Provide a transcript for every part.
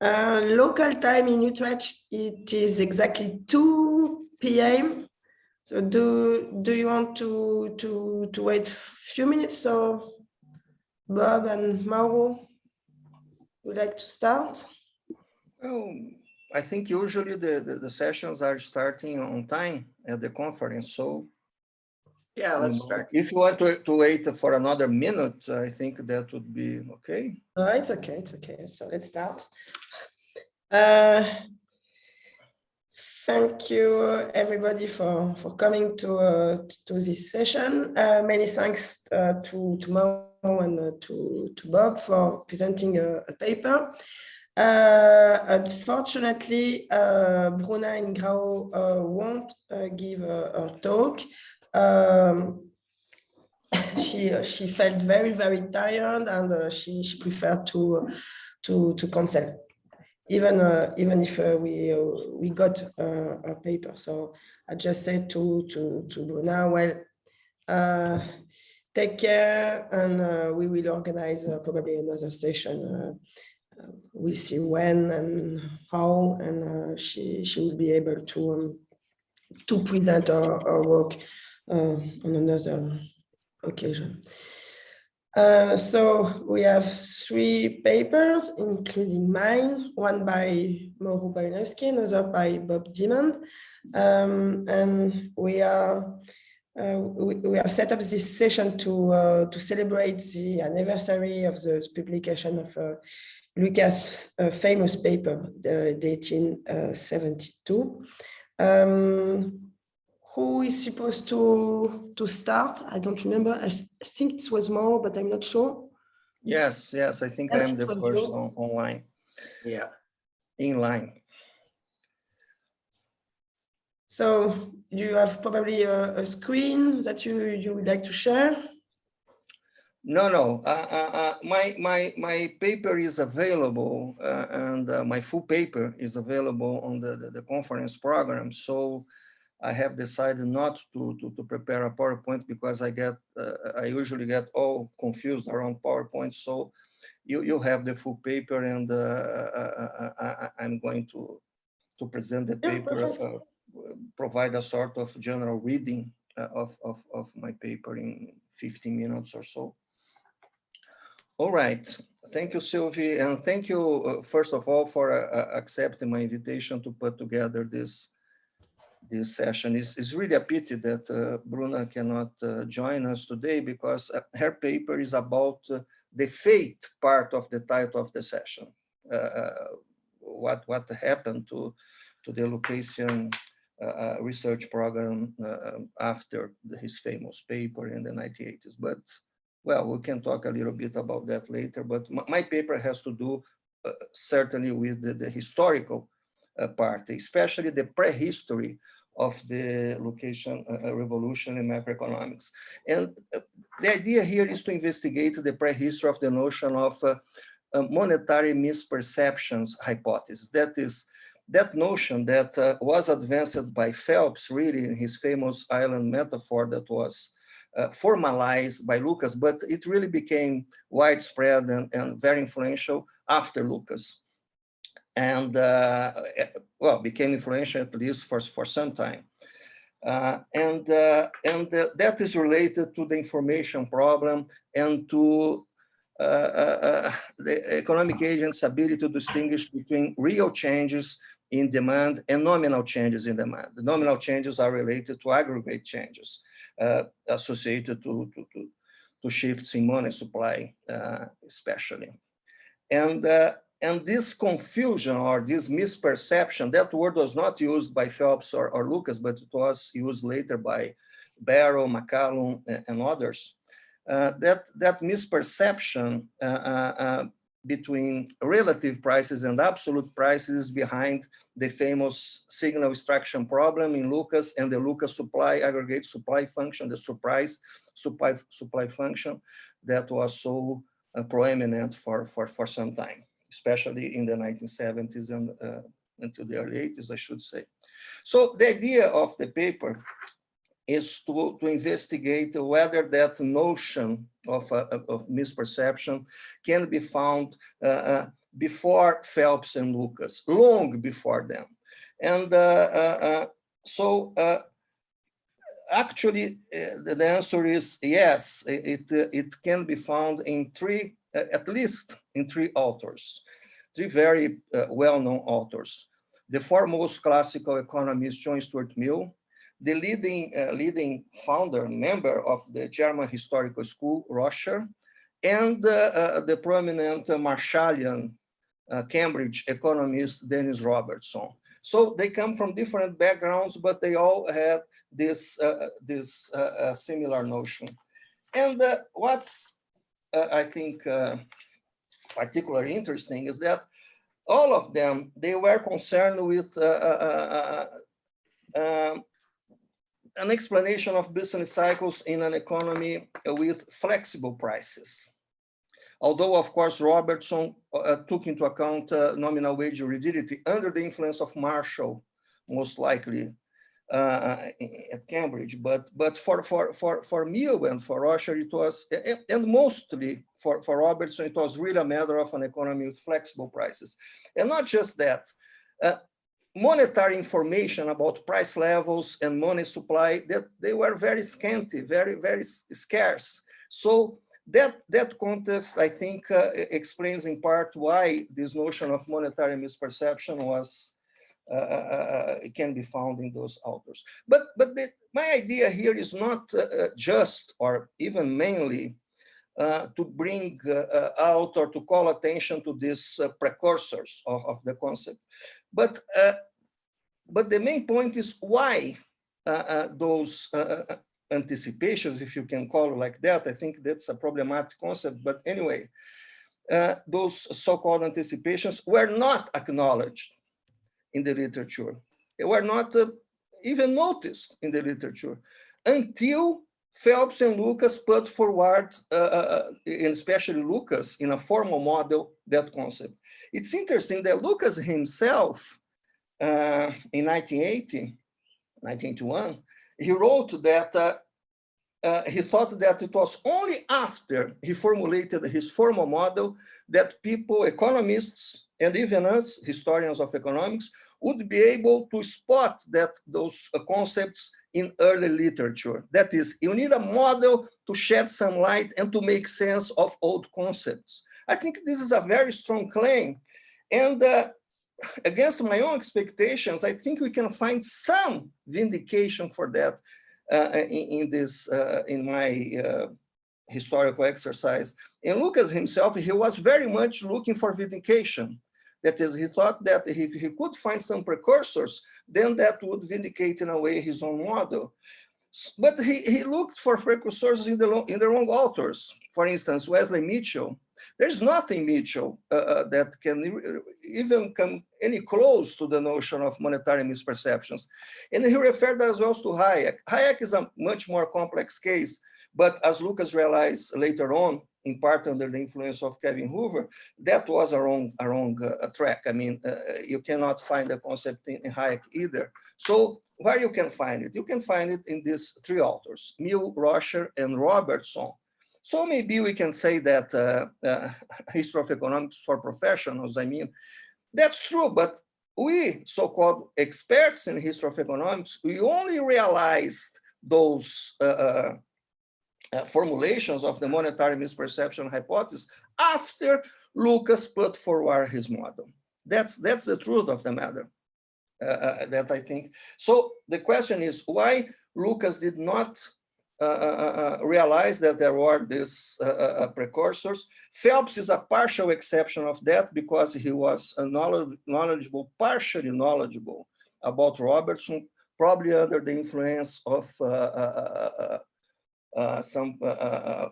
Local time in Utrecht, it is exactly 2 p.m. So do you want to wait a few minutes? So Bob and Mauro would like to start? Well, I think usually the sessions are starting on time at the conference. So yeah, let's start. If you want to wait for another minute, I think that would be okay. It's okay. It's okay. So let's start. Thank you, everybody, for coming to this session. Many thanks to Mauro and to Bob for presenting a paper. Unfortunately, Bruna Ingrao won't give a talk. She felt very, very tired, and she preferred to cancel. Even if we got a paper. So I just said to Bruna, well, take care, and we will organize probably another session. We'll see when and how, and she will be able to present our work on another occasion. So we have 3 papers, including mine, one by Mauro Boianovsky, another by Bob Dimand, and we have set up this session to celebrate the anniversary of the publication of Lucas' famous paper, the 1872. Who is supposed to start? I don't remember. I think it was Mauro, but I'm not sure. Yes, I think I am the first online. Yeah. In line. So you have probably a screen that you would like to share? No. My paper is available, and my full paper is available on the conference program. So I have decided not to prepare a PowerPoint because I usually get all confused around PowerPoint. So you have the full paper, and I'm going to present the paper, provide a sort of general reading of my paper in 15 minutes or so. All right. Thank you, Sylvie, and thank you, first of all, for accepting my invitation to put together this session. It's really a pity that Bruna cannot join us today, because her paper is about the fate part of the title of the session. What happened to the Lucasian research program after his famous paper in the 1980s. But, well, we can talk a little bit about that later. But my paper has to do certainly with the historical part, especially the prehistory of the Lucasian revolution in macroeconomics. And the idea here is to investigate the prehistory of the notion of monetary misperceptions hypothesis. That is, that notion that was advanced by Phelps, really, in his famous island metaphor that was formalized by Lucas, but it really became widespread and very influential after Lucas. And well, became influential at least for some time. And that is related to the information problem and to the economic agent's ability to distinguish between real changes in demand and nominal changes in demand. The nominal changes are related to aggregate changes associated to shifts in money supply, especially. And this confusion or this misperception, that word was not used by Phelps or Lucas, but it was used later by Barrow, McCallum, and others. That misperception between relative prices and absolute prices behind the famous signal extraction problem in Lucas and the Lucas supply aggregate supply function, the surprise supply function that was so proeminent for some time, especially in the 1970s and until the early 80s, I should say. So the idea of the paper is to investigate whether that notion of misperception can be found before Phelps and Lucas, long before them. And actually, the answer is yes, it can be found in three, at least in three authors, three very well-known authors. The foremost classical economist, John Stuart Mill, the leading founder, member of the German Historical School, Roscher, and the prominent Marshallian Cambridge economist, Dennis Robertson. So they come from different backgrounds, but they all have this similar notion. And what's, I think, particularly interesting is that all of them, they were concerned with an explanation of business cycles in an economy with flexible prices. Although, of course, Robertson took into account nominal wage rigidity under the influence of Marshall, most likely at Cambridge. But for Mill and for Roscher, it was, and mostly for Robertson, it was really a matter of an economy with flexible prices. And not just that, monetary information about price levels and money supply, that they were very scanty, very, very scarce. So that context, I think, explains in part why this notion of monetary misperception was can be found in those authors. But my idea here is not just or even mainly to bring out or to call attention to these precursors of the concept. But the main point is why those anticipations, if you can call it like that, I think that's a problematic concept, but anyway, those so-called anticipations were not acknowledged in the literature. They were not even noticed in the literature until Phelps and Lucas put forward, and especially Lucas, in a formal model, that concept. It's interesting that Lucas himself, in 1981, he wrote that he thought that it was only after he formulated his formal model that people, economists, and even us, historians of economics, would be able to spot that those concepts in early literature. That is, you need a model to shed some light and to make sense of old concepts. I think this is a very strong claim. And against my own expectations, I think we can find some vindication for that in my historical exercise. And Lucas himself, he was very much looking for vindication. That is, he thought that if he could find some precursors, then that would vindicate in a way his own model. But he looked for precursors in the wrong authors. For instance, Wesley Mitchell. There's nothing Mitchell that can even come any close to the notion of monetary misperceptions. And he referred as well to Hayek. Hayek is a much more complex case, but as Lucas realized later on, in part under the influence of Kevin Hoover, that was a wrong track. I mean, you cannot find the concept in Hayek either. So where you can find it? You can find it in these three authors, Mill, Roscher, and Robertson. So maybe we can say that history of economics for professionals, I mean, that's true, but we, so-called experts in history of economics, we only realized those formulations of the monetary misperception hypothesis after Lucas put forward his model. That's the truth of the matter, that I think. So the question is why Lucas did not realize that there were these precursors. Phelps is a partial exception of that because he was knowledgeable, partially knowledgeable about Robertson, probably under the influence of some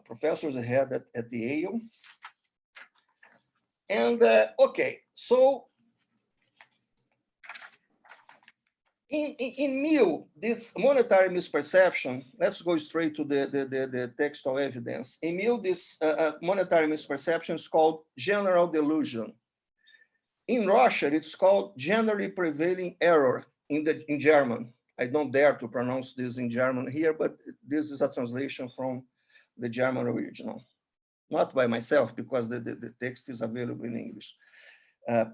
professors he had at the Yale. And okay, so in Mill, this monetary misperception, let's go straight to the textual evidence. In Mill, this monetary misperception is called general delusion. In Roscher, it's called generally prevailing error in German. I don't dare to pronounce this in German here, but this is a translation from the German original. Not by myself, because the text is available in English.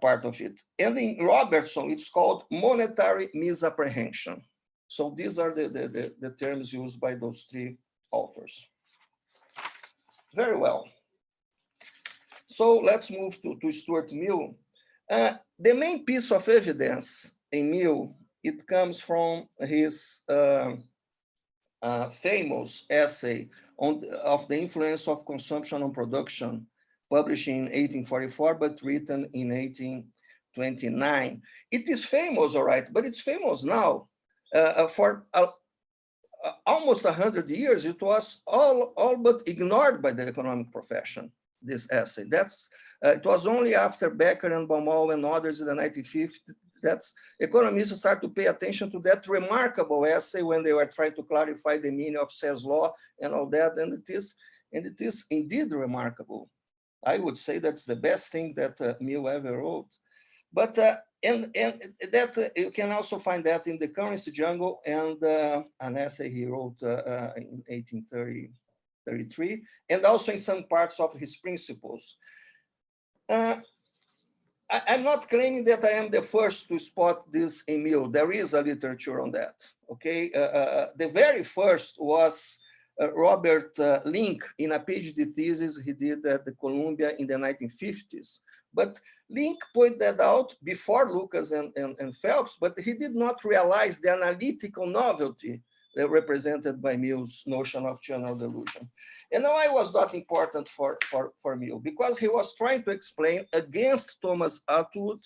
part of it. And in Robertson, it's called monetary misapprehension. So these are the terms used by those three authors. Very well. So let's move to Stuart Mill. The main piece of evidence in Mill, it comes from his famous essay of the influence of consumption on production, published in 1844, but written in 1829. It is famous, all right, but it's famous now. For almost 100 years, it was all but ignored by the economic profession, this essay. It was only after Becker and Baumol and others in the 1950s that economists start to pay attention to that remarkable essay when they were trying to clarify the meaning of Say's law and all that, and it is indeed remarkable. I would say that's the best thing that Mill ever wrote. But and that you can also find that in The Currency Jungle and an essay he wrote in 1833, and also in some parts of his Principles. I'm not claiming that I am the first to spot this in Mill. There is a literature on that. Okay, the very first was Robert Link in a PhD thesis he did at the Columbia in the 1950s. But Link pointed that out before Lucas and Phelps, but he did not realize the analytical novelty represented by Mill's notion of general delusion. And now I was not important for Mill because he was trying to explain against Thomas Atwood,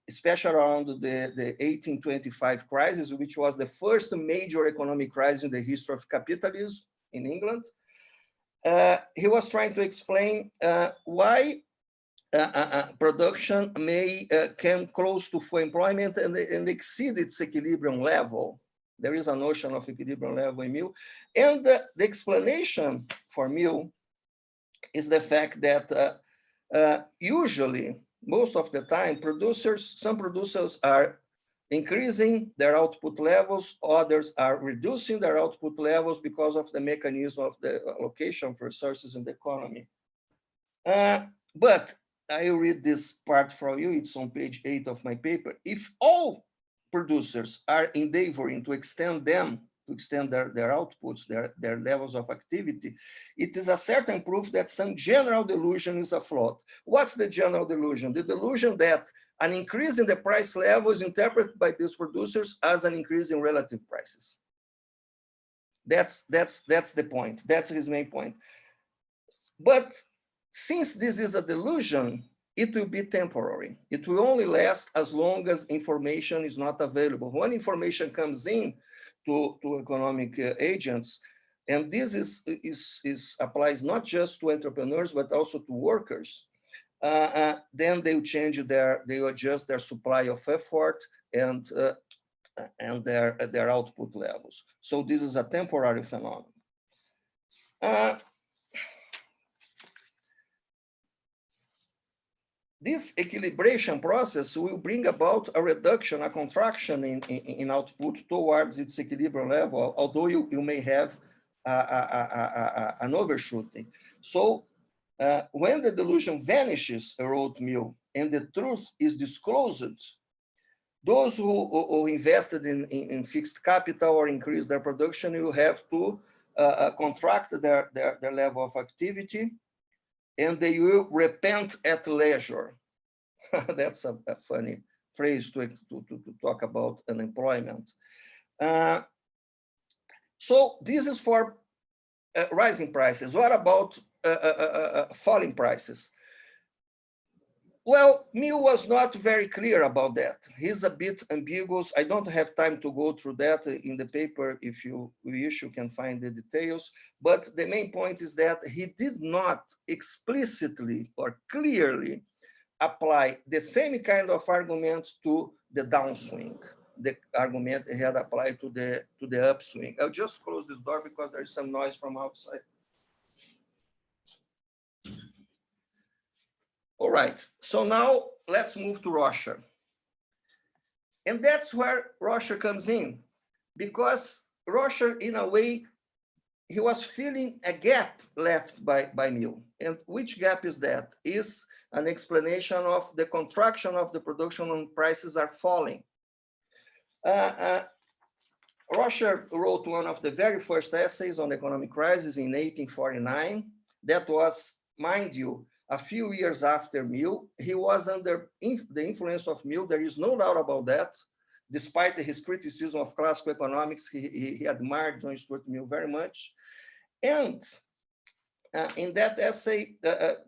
especially around the 1825 crisis, which was the first major economic crisis in the history of capitalism in England. He was trying to explain why production may come close to full employment and exceed its equilibrium level. There is a notion of equilibrium level in Mill. And the explanation for Mill is the fact that usually, most of the time, some producers are increasing their output levels, others are reducing their output levels because of the mechanism of the allocation of resources in the economy. But I read this part for you, it's on page 8 of my paper. If all producers are endeavoring to extend their outputs, their levels of activity, it is a certain proof that some general delusion is afloat. What's the general delusion? The delusion that an increase in the price level is interpreted by these producers as an increase in relative prices. That's the point. That's his main point. But since this is a delusion, it will be temporary. It will only last as long as information is not available. When information comes in to economic agents, and this applies not just to entrepreneurs, but also to workers, then they will adjust their supply of effort and their output levels. So this is a temporary phenomenon. This equilibration process will bring about a reduction, a contraction in output towards its equilibrium level, although you may have an overshooting. So when the delusion vanishes, wrote Mill, and the truth is disclosed, those who invested in fixed capital or increased their production will have to contract their level of activity, and they will repent at leisure. That's a funny phrase to talk about unemployment. So this is for rising prices. What about falling prices? Well, Mill was not very clear about that. He's a bit ambiguous. I don't have time to go through that in the paper. If you wish, you can find the details. But the main point is that he did not explicitly or clearly apply the same kind of argument to the downswing, the argument he had applied to the upswing. I'll just close this door because there is some noise from outside. All right, so now let's move to Roscher. And that's where Roscher comes in, because Roscher, in a way, he was filling a gap left by Mill. And which gap is that? Is an explanation of the contraction of the production when prices are falling. Roscher wrote one of the very first essays on the economic crisis in 1849. That was, mind you, a few years after Mill. He was under the influence of Mill, there is no doubt about that. Despite his criticism of classical economics, he admired John Stuart Mill very much. And in that essay,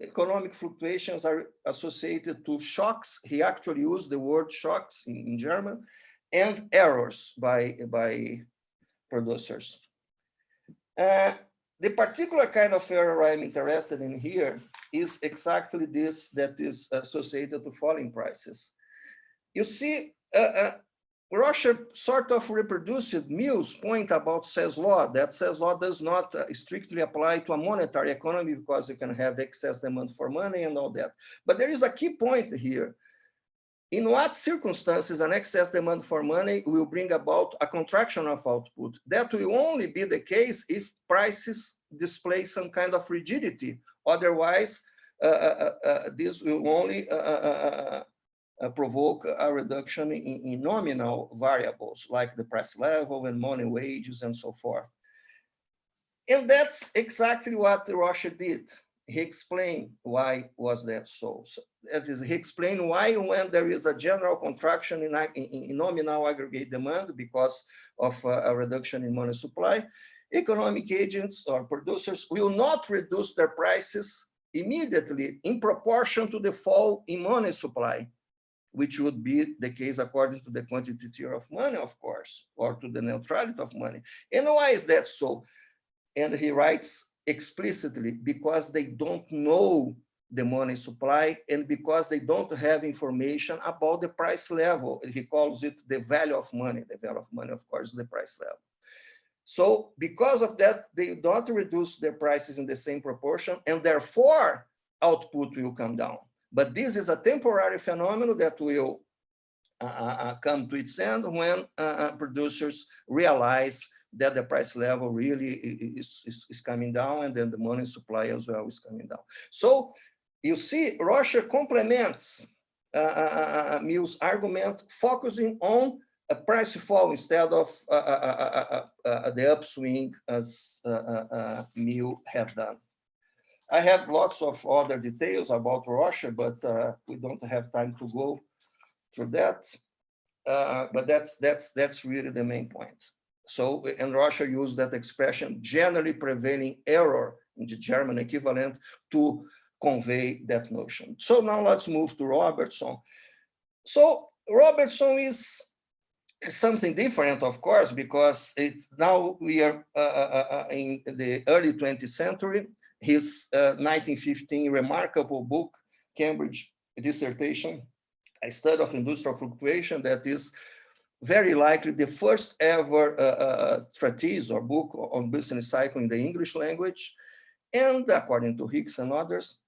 economic fluctuations are associated to shocks. He actually used the word shocks in German, and errors by producers. The particular kind of error I'm interested in here is exactly this that is associated to falling prices. You see, Roscher sort of reproduced Mill's point about Say's law, that Say's law does not strictly apply to a monetary economy because you can have excess demand for money and all that. But there is a key point here. In what circumstances an excess demand for money will bring about a contraction of output? That will only be the case if prices display some kind of rigidity. Otherwise, this will only provoke a reduction in nominal variables like the price level and money wages and so forth. And that's exactly what Roscher did. He explained why was that so. That is, he explained why when there is a general contraction in nominal aggregate demand because of a reduction in money supply, economic agents or producers will not reduce their prices immediately in proportion to the fall in money supply, which would be the case according to the quantity theory of money, of course, or to the neutrality of money. And why is that so? And he writes explicitly, because they don't know the money supply and because they don't have information about the price level. He calls it the value of money. The value of money, of course, is the price level. So because of that, they don't reduce their prices in the same proportion, and therefore output will come down. But this is a temporary phenomenon that will come to its end when producers realize that the price level really is coming down, and then the money supply as well is coming down. So you see, Roscher complements Mill's argument, focusing on a price fall instead of the upswing as Mill had done. I have lots of other details about Roscher, but we don't have time to go through that. But that's really the main point. So, and Roscher used that expression, generally prevailing error, in the German equivalent, to convey that notion. So now let's move to Robertson. So Robertson is something different, of course, because it's now we are in the early 20th century. His 1915 remarkable book, Cambridge dissertation, A Study of Industrial Fluctuation, that is very likely the first ever treatise or book on business cycle in the English language, and according to Hicks and others.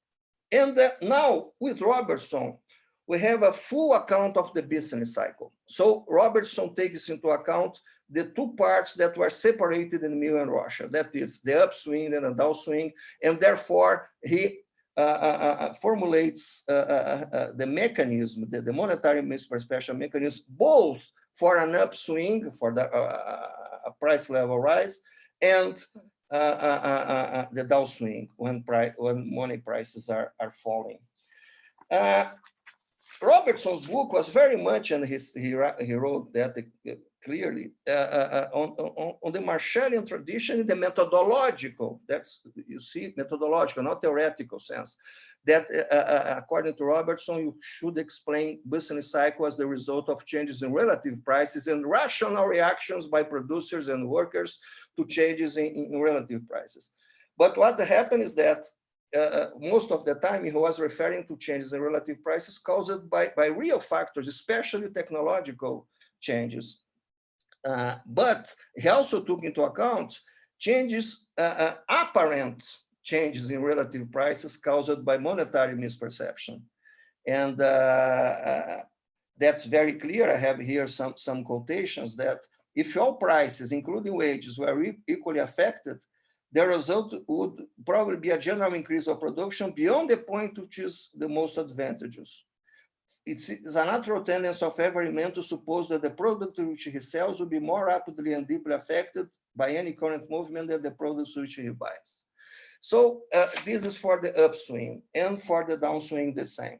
And now with Robertson, we have a full account of the business cycle. So Robertson takes into account the two parts that were separated in Mill and Roscher, that is the upswing and the downswing, and therefore he formulates the mechanism, the monetary misperception mechanism, both for an upswing, for the price level rise, and the downswing when money prices are falling. Robertson's book was very much, and he wrote that clearly, on the Marshallian tradition in the methodological, that's, you see, methodological, not theoretical sense, that according to Robertson, you should explain business cycle as the result of changes in relative prices and rational reactions by producers and workers to changes in relative prices. But what happened is that most of the time he was referring to changes in relative prices caused by real factors, especially technological changes. But he also took into account changes, apparent changes in relative prices caused by monetary misperception. And that's very clear. I have here some quotations that if all prices, including wages, were equally affected, the result would probably be a general increase of production beyond the point which is the most advantageous. It's a natural tendency of every man to suppose that the product which he sells will be more rapidly and deeply affected by any current movement than the products which he buys. So this is for the upswing, and for the downswing the same.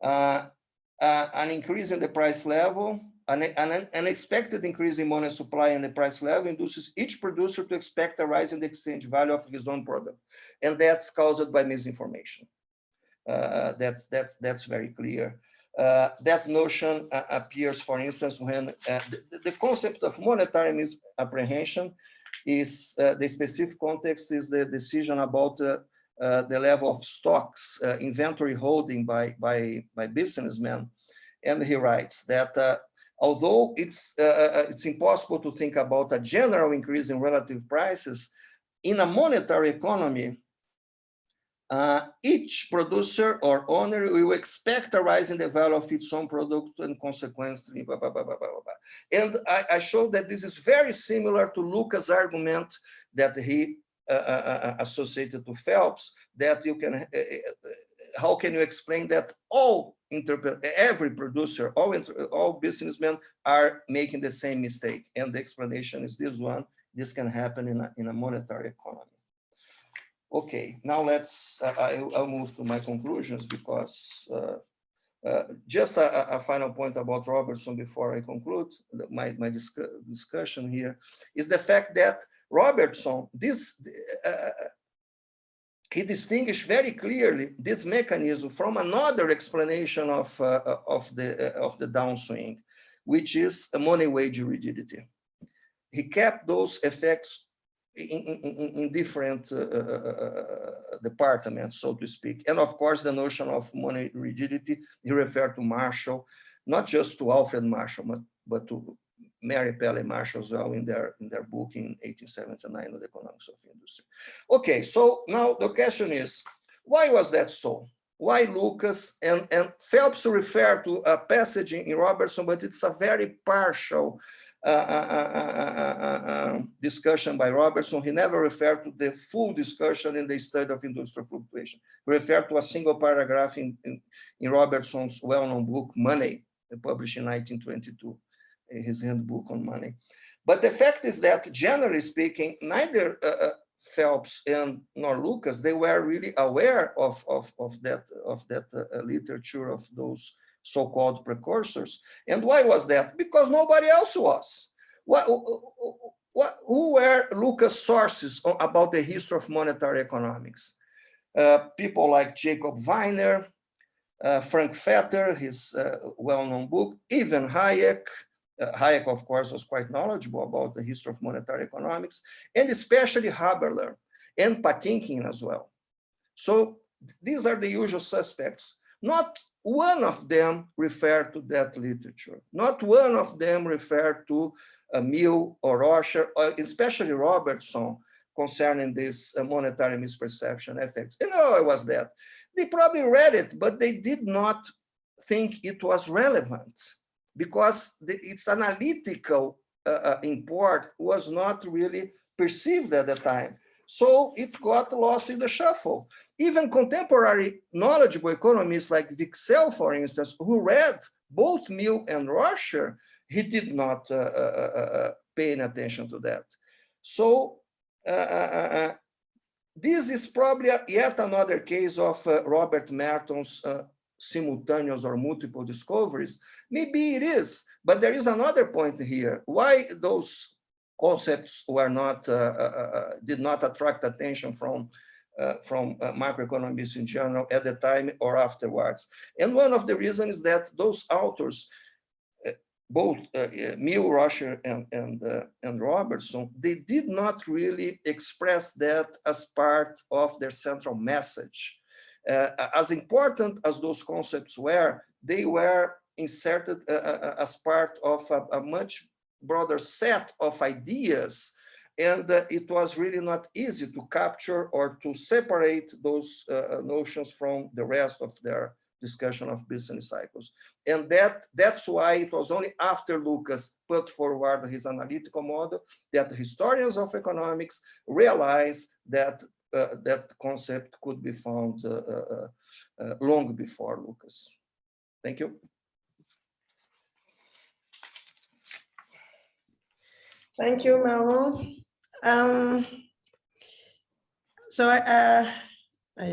An increase in the price level, an expected increase in money supply and the price level induces each producer to expect a rise in the exchange value of his own product. And that's caused by misinformation. That's very clear. That notion appears, for instance, when the concept of monetary misapprehension is the specific context is the decision about the level of stocks, inventory holding by businessmen. And he writes that although it's impossible to think about a general increase in relative prices, in a monetary economy, each producer or owner will expect a rise in the value of its own product and consequently, blah, blah, blah, blah, blah, blah. And I showed that this is very similar to Lucas' argument that he associated to Phelps, that you can, how can you explain that every producer, all businessmen are making the same mistake? And the explanation is this one: this can happen in a monetary economy. Okay, now I'll move to my conclusions, because just a final point about Robertson before I conclude my discussion here is the fact that Robertson, he distinguished very clearly this mechanism from another explanation of the downswing, which is a money wage rigidity. He kept those effects in different departments, so to speak. And of course, the notion of money rigidity, he referred to Marshall, not just to Alfred Marshall, but to Mary Pelle Marshall as well in their book in 1879 on the economics of industry. Okay, so now the question is, why was that so? Why Lucas and Phelps refer to a passage in Robertson, but it's a very partial discussion by Robertson. He never referred to the full discussion in the study of industrial fluctuation. He referred to a single paragraph in Robertson's well-known book, Money, published in 1922, his handbook on money. But the fact is that, generally speaking, neither Phelps nor Lucas, they were really aware of that literature, of those so-called precursors. And why was that? Because nobody else was. Who were Lucas' sources about the history of monetary economics? People like Jacob Weiner, Frank Fetter, his well-known book, even Hayek. Hayek, of course, was quite knowledgeable about the history of monetary economics, and especially Haberler and Patinkin as well. So these are the usual suspects. Not one of them referred to that literature. Not one of them referred to Mill or Roscher, or especially Robertson, concerning this monetary misperception effects. And how was that? They probably read it, but they did not think it was relevant, because its analytical import was not really perceived at the time. So it got lost in the shuffle. Even contemporary knowledgeable economists like Wicksell, for instance, who read both Mill and Roscher, he did not pay any attention to that. So this is probably yet another case of Robert Merton's simultaneous or multiple discoveries. Maybe it is, but there is another point here. Why those concepts were not did not attract attention from macroeconomists in general at the time or afterwards? And one of the reasons is that those authors, both Mill, Roscher, and Robertson, they did not really express that as part of their central message. As important as those concepts were, they were inserted as part of a much broader set of ideas, and it was really not easy to capture or to separate those notions from the rest of their discussion of business cycles. And that's why it was only after Lucas put forward his analytical model that historians of economics realized that that concept could be found long before Lucas. Thank you. Thank you, Mauro. So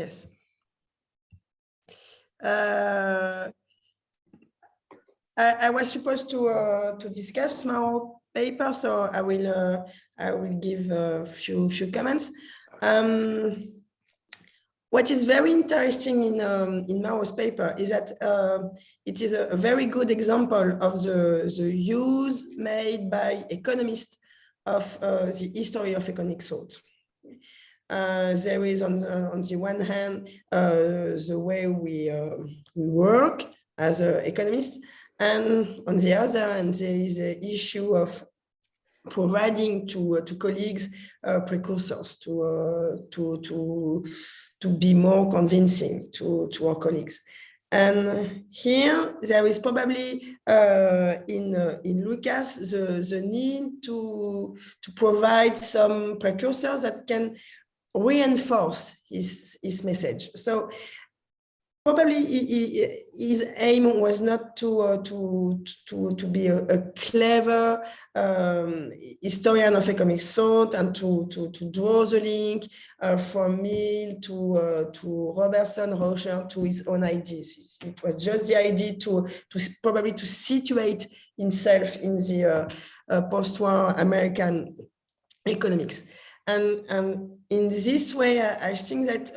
yes. I was supposed to discuss Mauro paper, so I will give a few comments. What is very interesting in Mauro's paper is that it is a very good example of the use made by economists of the history of economic thought. There is on the one hand the way we work as economists, and on the other hand there is the issue of providing to colleagues precursors to be more convincing to our colleagues. And here there is probably in Lucas the need to provide some precursors that can reinforce his message. So probably his aim was not to be a clever historian of economic thought and to draw the link from Mill to Robertson, Roscher, to his own ideas. It was just the idea to probably to situate himself in the post-war American economics. And in this way, I think that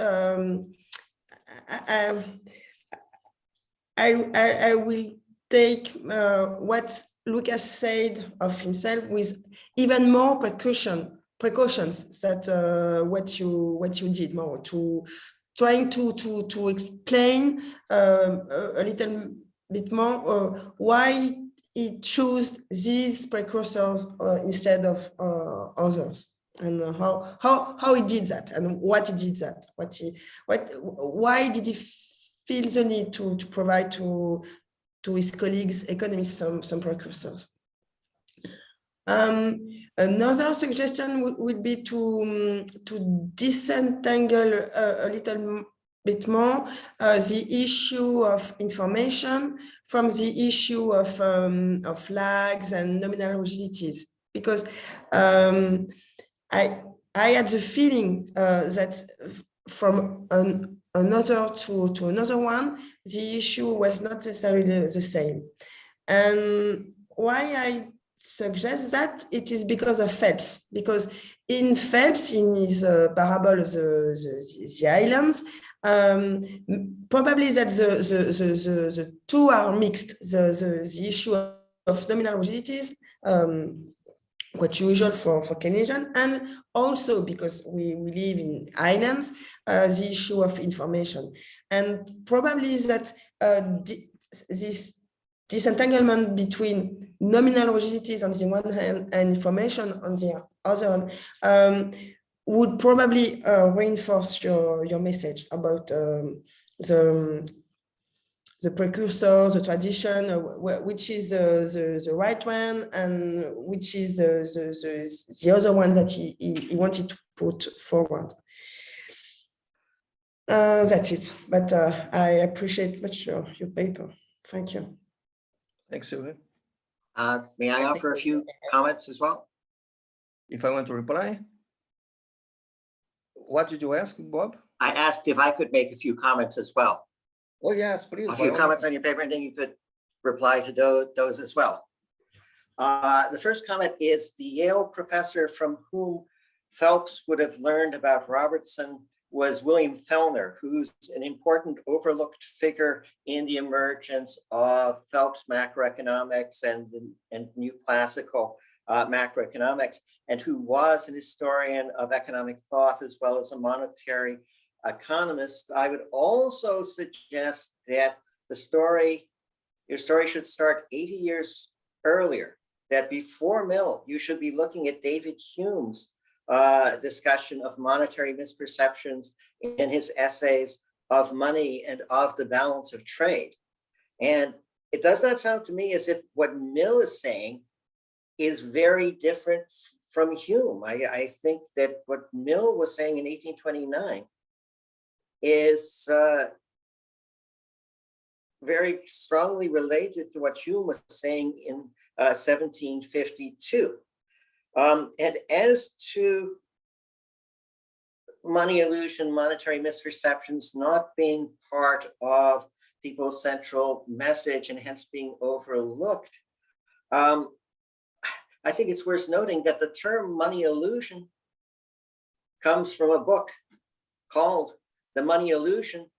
I will take what Lucas said of himself with even more precautions that what you did, more to trying to explain a little bit more why he chose these precursors instead of others. And how he did that, and what he did that, why did he feel the need to provide to his colleagues, economists, some precursors. Another suggestion would be to disentangle a little bit more the issue of information from the issue of lags and nominal rigidities, because I had the feeling that from an author to another one, the issue was not necessarily the same. And why I suggest that, it is because of Phelps, because in Phelps, in his parable of the islands, probably that the two are mixed, the issue of nominal rigidities, quite usual for Keynesian, and also because we live in islands, the issue of information. And probably that this disentanglement between nominal rigidities on the one hand and information on the other hand would probably reinforce your message about the precursor, the tradition, which is the right one, and which is the other one that he wanted to put forward. That's it. But I appreciate much your paper. Thank you. Thanks, Sylvie. May I offer a few comments as well? If I want to reply? What did you ask, Bob? I asked if I could make a few comments as well. Oh, yes, please. A few comments on your paper, and then you could reply to those as well. The first comment is the Yale professor from whom Phelps would have learned about Robertson was William Fellner, who's an important overlooked figure in the emergence of Phelps macroeconomics and new classical macroeconomics, and who was an historian of economic thought as well as a monetary economist. I would also suggest that your story should start 80 years earlier, that before Mill, you should be looking at David Hume's discussion of monetary misperceptions in his essays of money and of the balance of trade. And it does not sound to me as if what Mill is saying is very different from Hume. I think that what Mill was saying in 1829 is very strongly related to what Hume was saying in 1752. And as to money illusion, monetary misperceptions not being part of people's central message and hence being overlooked, I think it's worth noting that the term money illusion comes from a book called The Money Illusion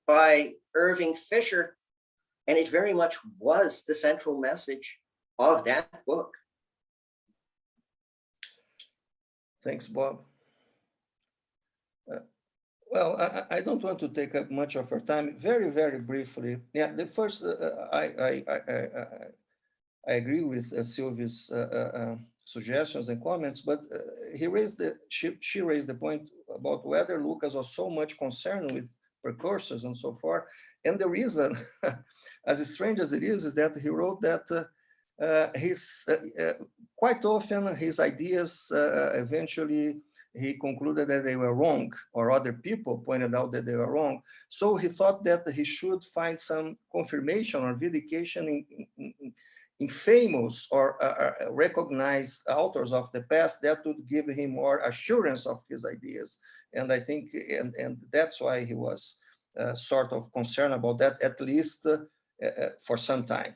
by Irving Fisher, and it very much was the central message of that book. Thanks, Bob. Well, I don't want to take up much of our time. Very, very briefly. Yeah, the first, I agree with Sylvie's suggestions and comments, but she raised the point about whether Lucas was so much concerned with precursors and so forth. And the reason, as strange as it is that he wrote that quite often his ideas eventually he concluded that they were wrong, or other people pointed out that they were wrong. So he thought that he should find some confirmation or vindication in famous or recognized authors of the past that would give him more assurance of his ideas. And I think, and that's why he was sort of concerned about that, at least for some time.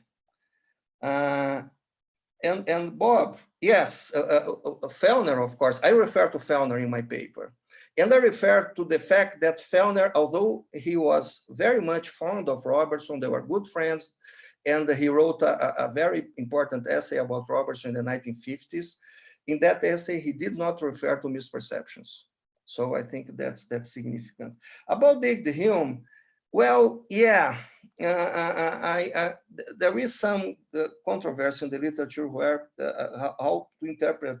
And Bob, yes, Fellner, of course, I refer to Fellner in my paper. And I refer to the fact that Fellner, although he was very much fond of Robertson, they were good friends, and he wrote a very important essay about Robertson in the 1950s. In that essay, he did not refer to misperceptions. So I think that's significant. About David Hume, well, yeah, there is some controversy in the literature where how to interpret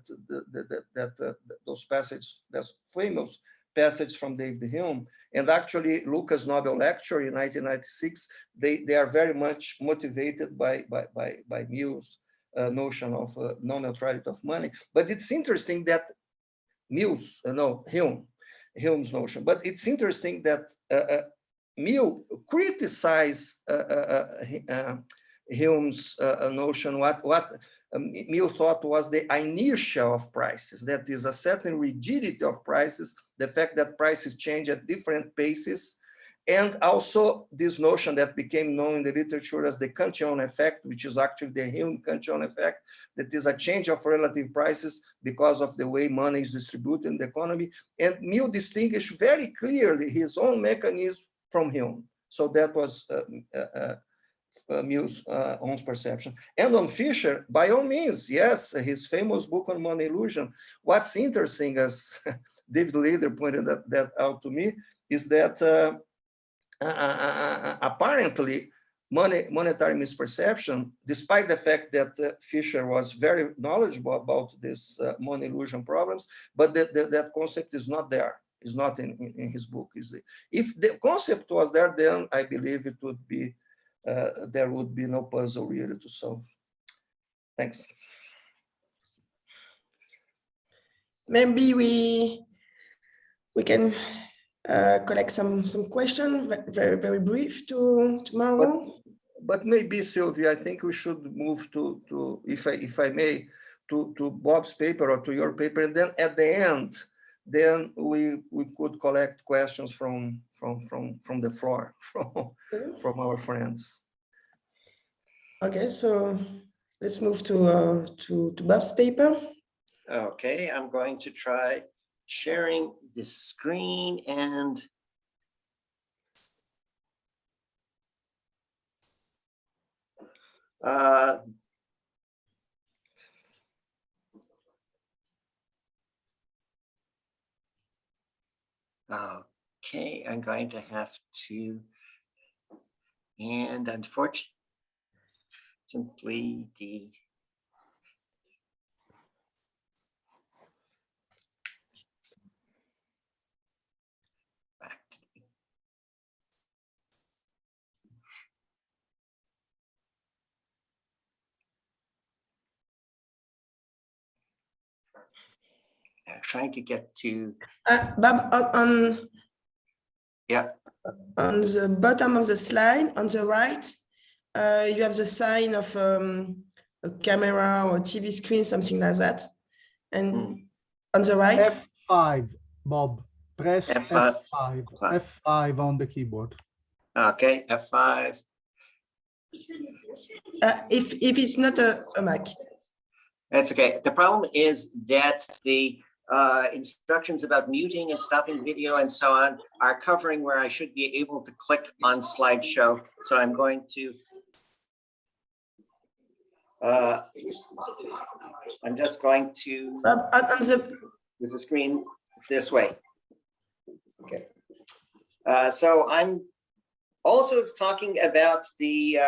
those passages, those famous passage from David Hume. And actually, Lucas' Nobel lecture in 1996, they are very much motivated by Mill's notion of non-neutrality of money. But it's interesting that Hume's notion. But it's interesting that Mill criticized Hume's notion, what Mill thought was the inertia of prices, that is a certain rigidity of prices, the fact that prices change at different paces, and also this notion that became known in the literature as the Cantillon effect, which is actually the Hume-Cantillon effect, that is a change of relative prices because of the way money is distributed in the economy. And Mill distinguished very clearly his own mechanism from Hume. So that was Mill's own perception. And on Fisher, by all means, yes, his famous book on money illusion. What's interesting, as David Lader pointed that out to me, is that apparently monetary misperception, despite the fact that Fisher was very knowledgeable about this money illusion problems, but that concept is not there. Is not in his book. If the concept was there, then I believe it would be there would be no puzzle really to solve. Thanks. Maybe we can collect some questions, very brief to Mauro. But maybe, Sylvia, I think we should move to if I may, to Bob's paper or to your paper, and then at the end, then we could collect questions from the floor, from our friends. Okay, so let's move to Bob's paper. Okay, I'm going to try sharing the screen and okay, I'm going to have to, and unfortunately, the trying to get to. Bob, Yeah. On the bottom of the slide, on the right, you have the sign of a camera or TV screen, something like that. And on the right. F5, Bob. Press F5. F5. F5 on the keyboard. Okay, F5. If it's not a Mac. That's okay. The problem is that the instructions about muting and stopping video and so on are covering where I should be able to click on slideshow. So I'm going to, I'm just going to, with the screen this way. Okay. So I'm also talking about the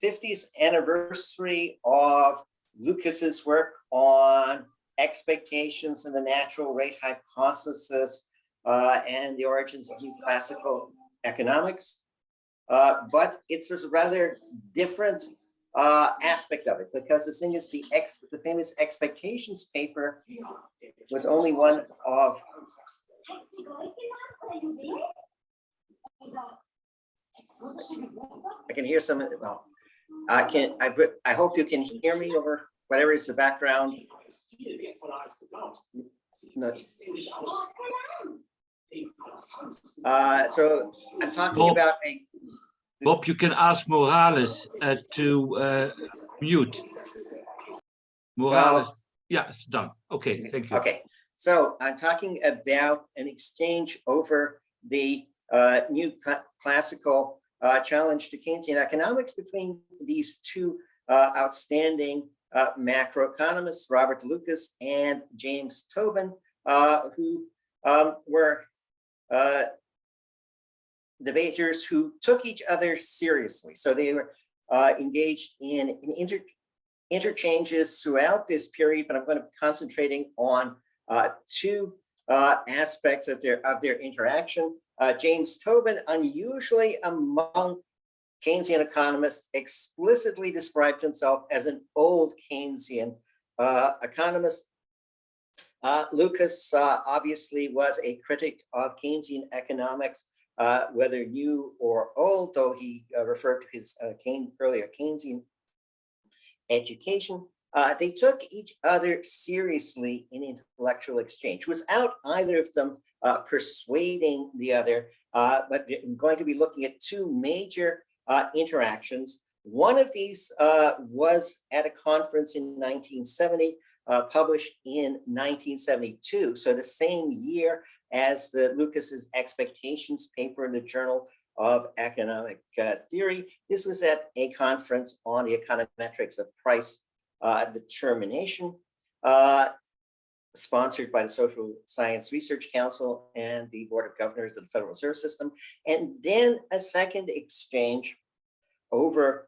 50th anniversary of Lucas's work on expectations and the natural rate hypothesis and the origins of new classical economics. But it's a rather different aspect of it, because the thing is the famous expectations paper was only one of I can hear some, well, I hope you can hear me over whatever is the background. No. So I'm talking Bob, about Bob, you can ask Morales to mute. Morales, yeah, it's done. Okay, thank you. Okay, so I'm talking about an exchange over the new classical challenge to Keynesian economics between these two outstanding macroeconomists, Robert Lucas and James Tobin, who were debaters who took each other seriously. So they were engaged in interchanges throughout this period, but I'm going to be concentrating on two aspects of their interaction. James Tobin, unusually among Keynesian economists, explicitly described himself as an old Keynesian economist. Lucas obviously was a critic of Keynesian economics, whether new or old, though he referred to his earlier Keynesian education. They took each other seriously in intellectual exchange without either of them persuading the other, but I'm going to be looking at two major interactions. One of these was at a conference in 1970, published in 1972, so the same year as the Lucas's expectations paper in the Journal of Economic Theory. This was at a conference on the econometrics of price determination, sponsored by the Social Science Research Council and the Board of Governors of the Federal Reserve System. And then a second exchange over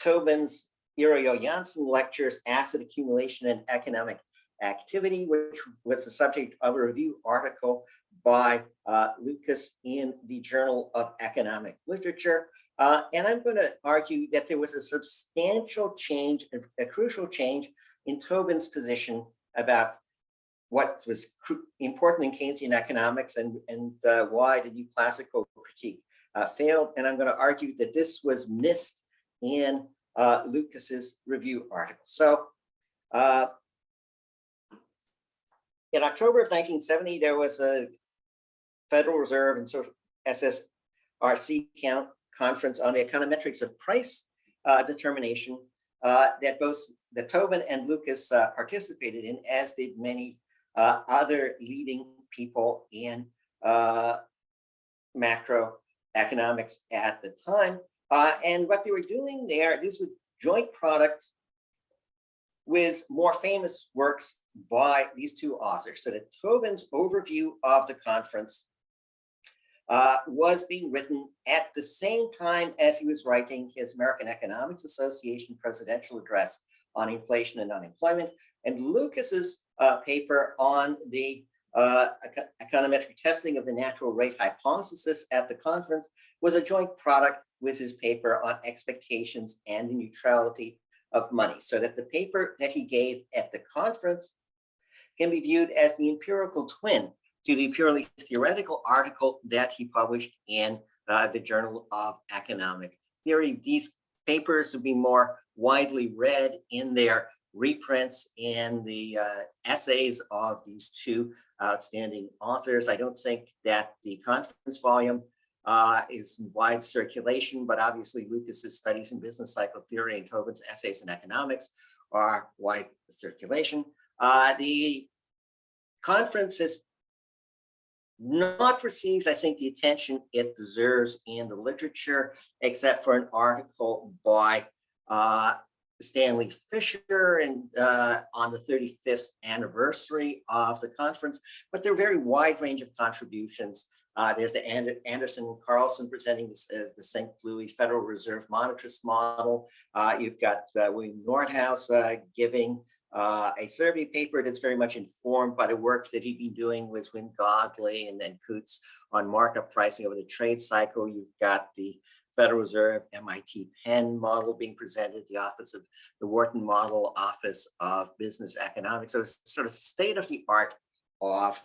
Tobin's Iro-Janssen lectures, Asset Accumulation and Economic Activity, which was the subject of a review article by Lucas in the Journal of Economic Literature. And I'm going to argue that there was a substantial change, a crucial change in Tobin's position about what was important in Keynesian economics and why the new classical critique failed. And I'm going to argue that this was missed in Lucas's review article. So in October of 1970, there was a Federal Reserve and Social SSRC conference on the econometrics of price determination that both Tobin and Lucas participated in, as did many other leading people in macroeconomics at the time. And what they were doing there, this was joint product with more famous works by these two authors. So that Tobin's overview of the conference was being written at the same time as he was writing his American Economics Association presidential address on inflation and unemployment. And Lucas's paper on the econometric testing of the natural rate hypothesis at the conference was a joint product with his paper on expectations and the neutrality of money. So that the paper that he gave at the conference can be viewed as the empirical twin to the purely theoretical article that he published in the Journal of Economic Theory. These papers would be more widely read in their reprints in the essays of these two outstanding authors. I don't think that the conference volume is in wide circulation, but obviously Lucas's studies in business cycle theory and Tobin's essays in economics are wide circulation. The conference has not received, I think, the attention it deserves in the literature, except for an article by Stanley Fisher and on the 35th anniversary of the conference, but there are a very wide range of contributions. There's the Anderson and Carlson presenting this as the St. Louis Federal Reserve monetarist model. You've got William Nordhaus giving a survey paper that's very much informed by the work that he'd been doing with Wynne Godley and then Coutts on markup pricing over the trade cycle. You've got the Federal Reserve MIT Penn model being presented, the Office of the Wharton Model, Office of Business Economics. So it's sort of state of the art of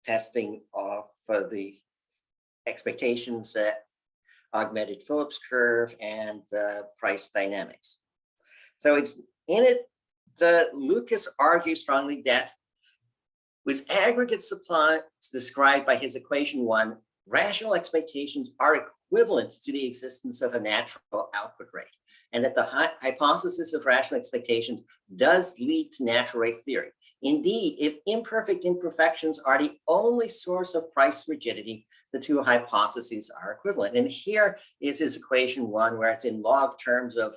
testing of the expectations, augmented Phillips curve, and price dynamics. So it's in it, Lucas argues strongly that with aggregate supply described by his equation 1, rational expectations are equivalent to the existence of a natural output rate, and that the hypothesis of rational expectations does lead to natural rate theory. Indeed, if imperfect imperfections are the only source of price rigidity, the two hypotheses are equivalent. And here is his equation 1, where it's in log terms of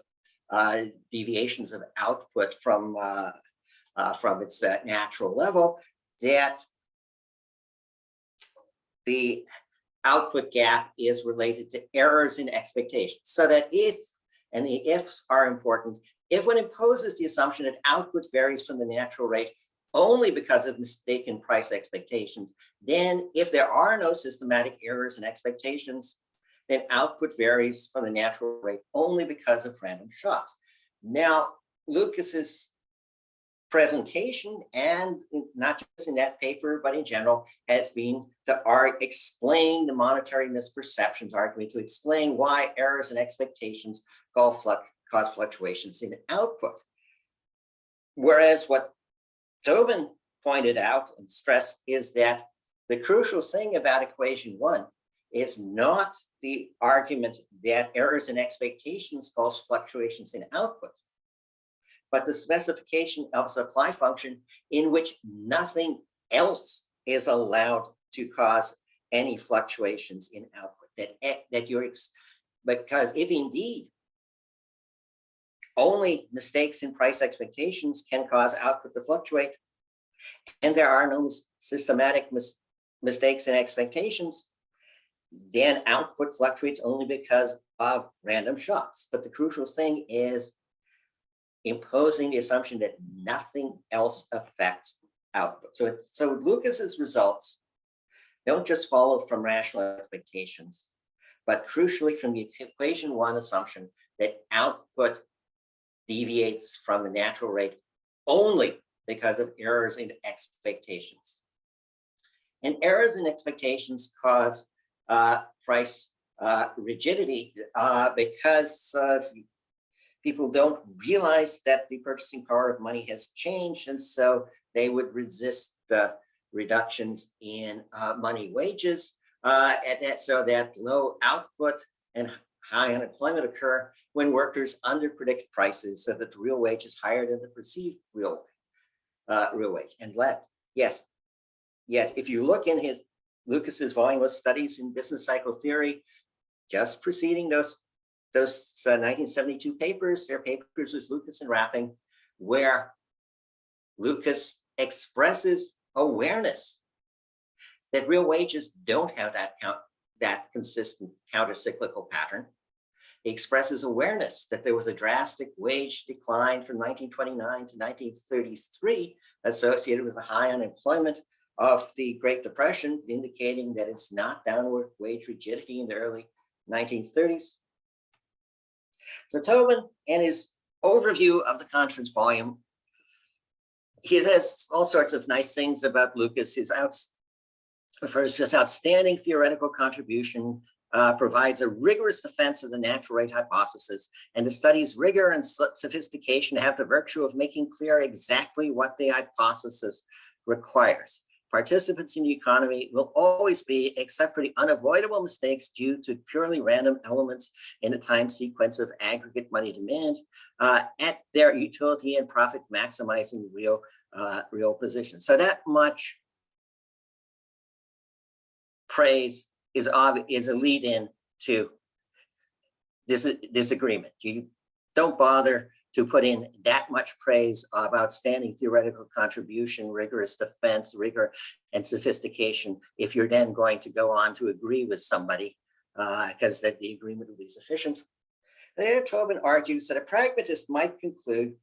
deviations of output from its natural level, that the output gap is related to errors in expectations. So that if, and the ifs are important, if one imposes the assumption that output varies from the natural rate only because of mistaken price expectations, then if there are no systematic errors in expectations, then output varies from the natural rate only because of random shocks. Now, Lucas's presentation, and not just in that paper, but in general, has been to explain the monetary misperceptions argument, to explain why errors in expectations cause fluctuations in output. Whereas what Tobin pointed out and stressed is that the crucial thing about equation 1 is not the argument that errors in expectations cause fluctuations in output, but the specification of supply function in which nothing else is allowed to cause any fluctuations in output. Because if indeed only mistakes in price expectations can cause output to fluctuate, and there are no systematic mistakes in expectations, then output fluctuates only because of random shocks. But the crucial thing is imposing the assumption that nothing else affects output. So Lucas's results don't just follow from rational expectations, but crucially from the equation 1 assumption that output deviates from the natural rate only because of errors in expectations. And errors in expectations cause price rigidity because people don't realize that the purchasing power of money has changed, and so they would resist the reductions in money wages, so that low output and high unemployment occur when workers underpredict prices, so that the real wage is higher than the perceived real wage. And yet if you look in Lucas's volume of studies in business cycle theory, just preceding those 1972 papers, their papers with Lucas and Rapping, where Lucas expresses awareness that real wages don't have that consistent counter-cyclical pattern. He expresses awareness that there was a drastic wage decline from 1929 to 1933 associated with the high unemployment of the Great Depression, indicating that it's not downward wage rigidity in the early 1930s. So Tobin, in his overview of the conference volume, he says all sorts of nice things about Lucas. Refers to his outstanding theoretical contribution, provides a rigorous defense of the natural rate hypothesis, and the study's rigor and sophistication have the virtue of making clear exactly what the hypothesis requires. Participants in the economy will always be, except for the unavoidable mistakes due to purely random elements in the time sequence of aggregate money demand, at their utility and profit maximizing real position. So that much praise is a lead-in to this agreement. You don't bother to put in that much praise of outstanding theoretical contribution, rigorous defense, rigor, and sophistication if you're then going to go on to agree with somebody, because that the agreement will be sufficient. There, Tobin argues that a pragmatist might conclude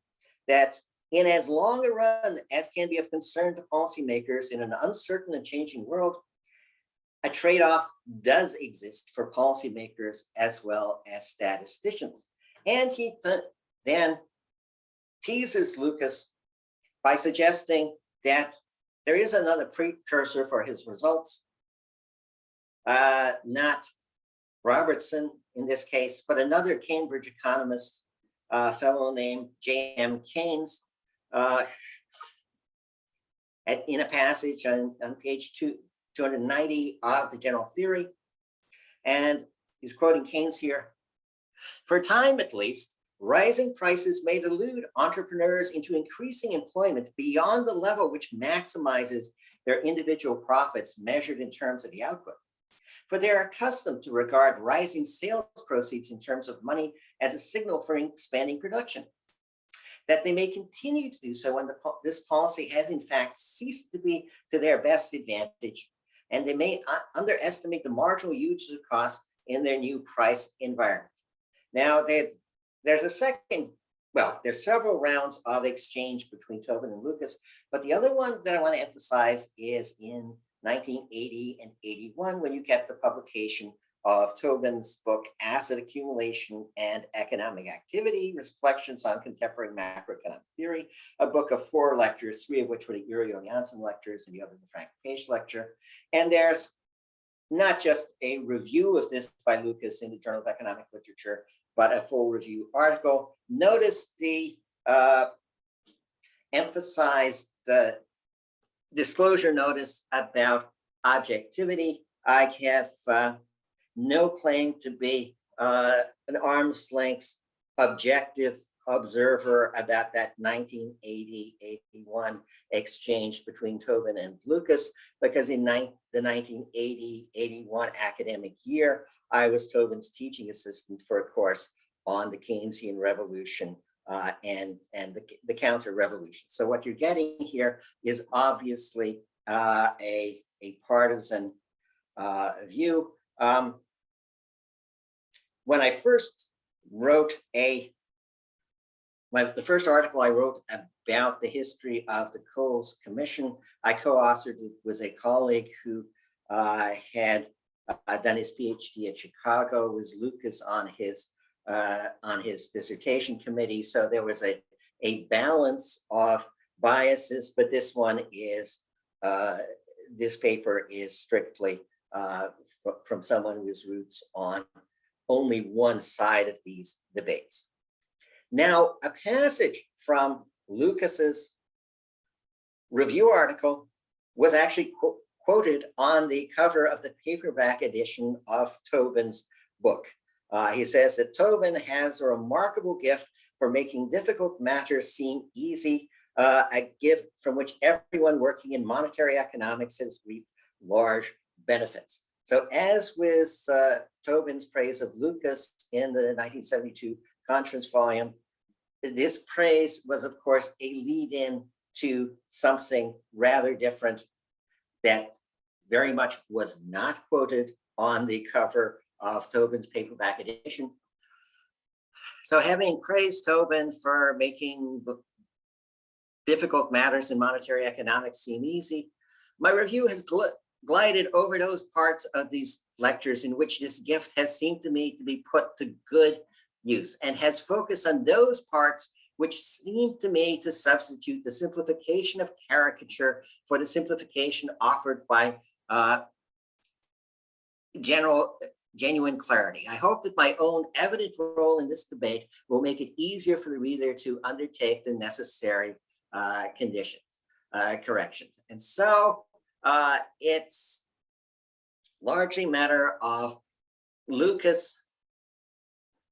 that in as long a run as can be of concern to policymakers in an uncertain and changing world, a trade-off does exist for policymakers as well as statisticians. And he then teases Lucas by suggesting that there is another precursor for his results, not Robertson in this case, but another Cambridge economist, a fellow named J.M. Keynes, in a passage on page 290 of the General Theory. And he's quoting Keynes here. For a time, at least, rising prices may delude entrepreneurs into increasing employment beyond the level which maximizes their individual profits measured in terms of the output. For they are accustomed to regard rising sales proceeds in terms of money as a signal for expanding production. That they may continue to do so when this policy has in fact ceased to be to their best advantage, and they may underestimate the marginal usage cost in their new price environment. Now, there's a second, well, there's several rounds of exchange between Tobin and Lucas, but the other one that I want to emphasize is in 1980 and 81, when you get the publication of Tobin's book, Asset Accumulation and Economic Activity, Reflections on Contemporary Macroeconomic Theory, a book of 4 lectures, 3 of which were the Uriel Janssen lectures and the other the Frank Page lecture. And there's not just a review of this by Lucas in the Journal of Economic Literature, but a full review article. Notice the emphasized disclosure notice about objectivity. I have no claim to be an arm's length objective observer about that 1980-81 exchange between Tobin and Lucas, because in the 1980-81 academic year, I was Tobin's teaching assistant for a course on the Keynesian revolution and the counter-revolution. So what you're getting here is obviously a partisan view. When I first wrote the first article I wrote about the history of the Coles Commission, I co-authored it with a colleague who had done his PhD at Chicago, was Lucas on his dissertation committee. So there was a balance of biases, but this one is, this paper is strictly from someone who has roots on only one side of these debates. Now, a passage from Lucas's review article was actually quoted on the cover of the paperback edition of Tobin's book. He says that Tobin has a remarkable gift for making difficult matters seem easy, a gift from which everyone working in monetary economics has reaped large benefits. So as with Tobin's praise of Lucas in the 1972 conference volume, this praise was, of course, a lead-in to something rather different that very much was not quoted on the cover of Tobin's paperback edition. So having praised Tobin for making difficult matters in monetary economics seem easy, my review has glided over those parts of these lectures in which this gift has seemed to me to be put to good use, and has focused on those parts which seemed to me to substitute the simplification of caricature for the simplification offered by genuine clarity. I hope that my own evident role in this debate will make it easier for the reader to undertake the necessary corrections. And so it's largely a matter of Lucas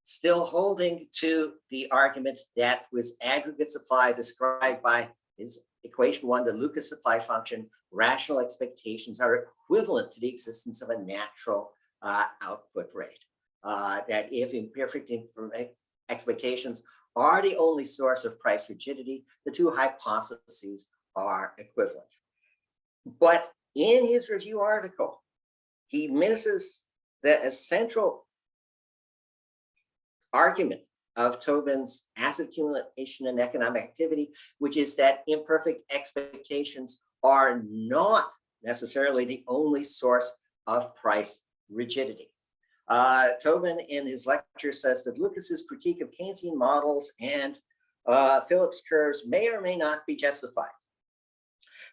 still holding to the argument that was aggregate supply described by his equation 1, the Lucas supply function. Rational expectations are equivalent to the existence of a natural output rate. That if imperfect expectations are the only source of price rigidity, the two hypotheses are equivalent. But in his review article, he misses the essential argument of Tobin's asset accumulation and economic activity, which is that imperfect expectations are not necessarily the only source of price rigidity. Tobin in his lecture says that Lucas's critique of Keynesian models and Phillips curves may or may not be justified.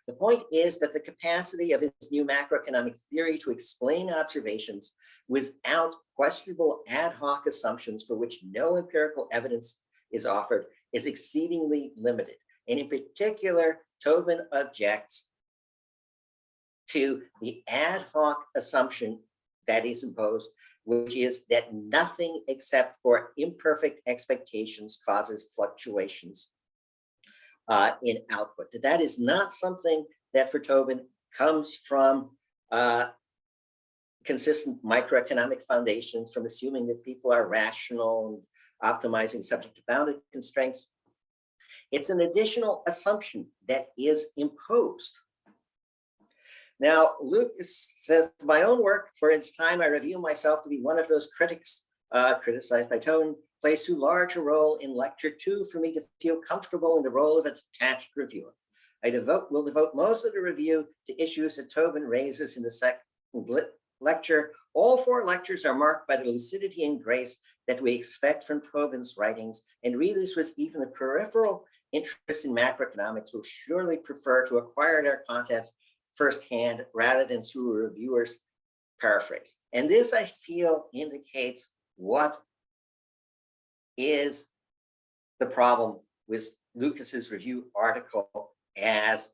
The point is that the capacity of his new macroeconomic theory to explain observations without questionable ad hoc assumptions for which no empirical evidence is offered is exceedingly limited. And in particular, Tobin objects to the ad hoc assumption that is imposed, which is that nothing except for imperfect expectations causes fluctuations in output. That is not something that for Tobin comes from consistent microeconomic foundations, from assuming that people are rational and optimizing subject to bounded constraints. It's an additional assumption that is imposed. Now, Lucas says, my own work, for its time, I review myself to be one of those critics criticized by Tobin, plays too large a role in lecture 2 for me to feel comfortable in the role of a detached reviewer. I will devote most of the review to issues that Tobin raises in the second lecture. All 4 lectures are marked by the lucidity and grace that we expect from Tobin's writings, and readers with even a peripheral interest in macroeconomics will surely prefer to acquire their contents firsthand rather than through a reviewer's paraphrase. And this, I feel, indicates what is the problem with Lucas's review article as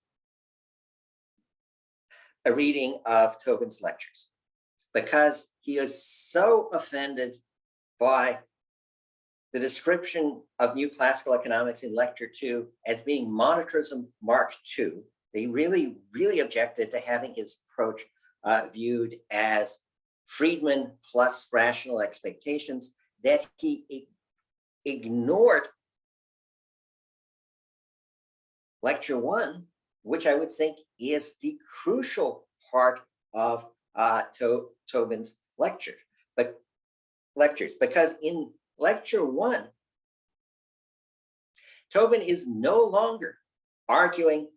a reading of Tobin's lectures, because he is so offended by the description of new classical economics in lecture 2 as being monetarism Mark II. They really objected to having his approach viewed as Friedman plus rational expectations, that he ignored lecture 1, which I would think is the crucial part of Tobin's lectures, because in lecture 1, Tobin is no longer arguing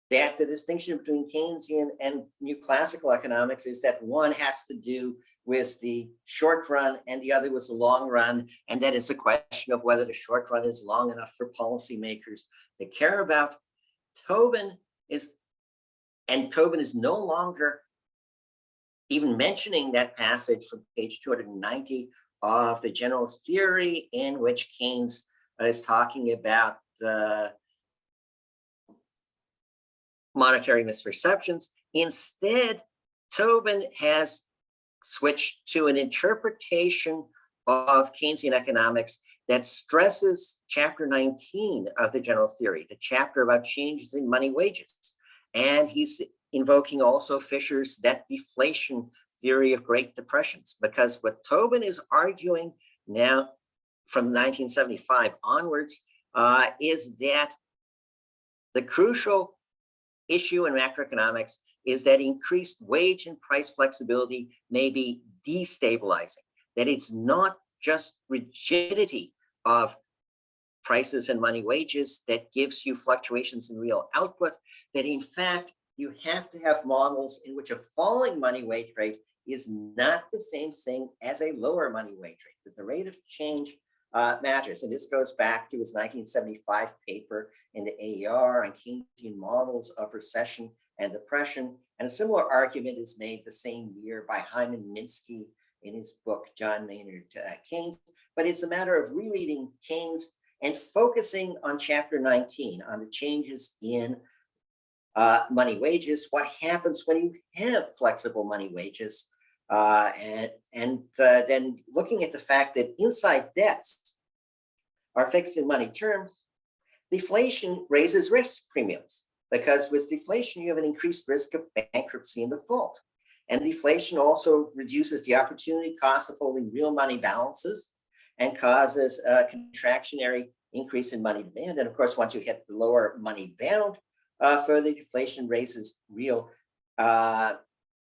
that the distinction between Keynesian and new classical economics is that one has to do with the short run and the other with the long run, and that it's a question of whether the short run is long enough for policymakers to care about. Tobin is no longer even mentioning that passage from page 290 of the general theory, in which Keynes is talking about the monetary misperceptions. Instead, Tobin has switched to an interpretation of Keynesian economics that stresses chapter 19 of the general theory, the chapter about changes in money wages. And he's invoking also Fisher's net deflation theory of Great Depressions, because what Tobin is arguing now from 1975 onwards is that the crucial issue in macroeconomics is that increased wage and price flexibility may be destabilizing, that it's not just rigidity of prices and money wages that gives you fluctuations in real output, that in fact, you have to have models in which a falling money wage rate is not the same thing as a lower money wage rate, that the rate of change matters. And this goes back to his 1975 paper in the AER on Keynesian models of recession and depression. And a similar argument is made the same year by Hyman Minsky in his book, John Maynard Keynes. But it's a matter of rereading Keynes and focusing on chapter 19, on the changes in money wages, what happens when you have flexible money wages, and then looking at the fact that inside debts are fixed in money terms, deflation raises risk premiums, because with deflation, you have an increased risk of bankruptcy and default. And deflation also reduces the opportunity cost of holding real money balances and causes a contractionary increase in money demand. And of course, once you hit the lower money bound, further deflation raises real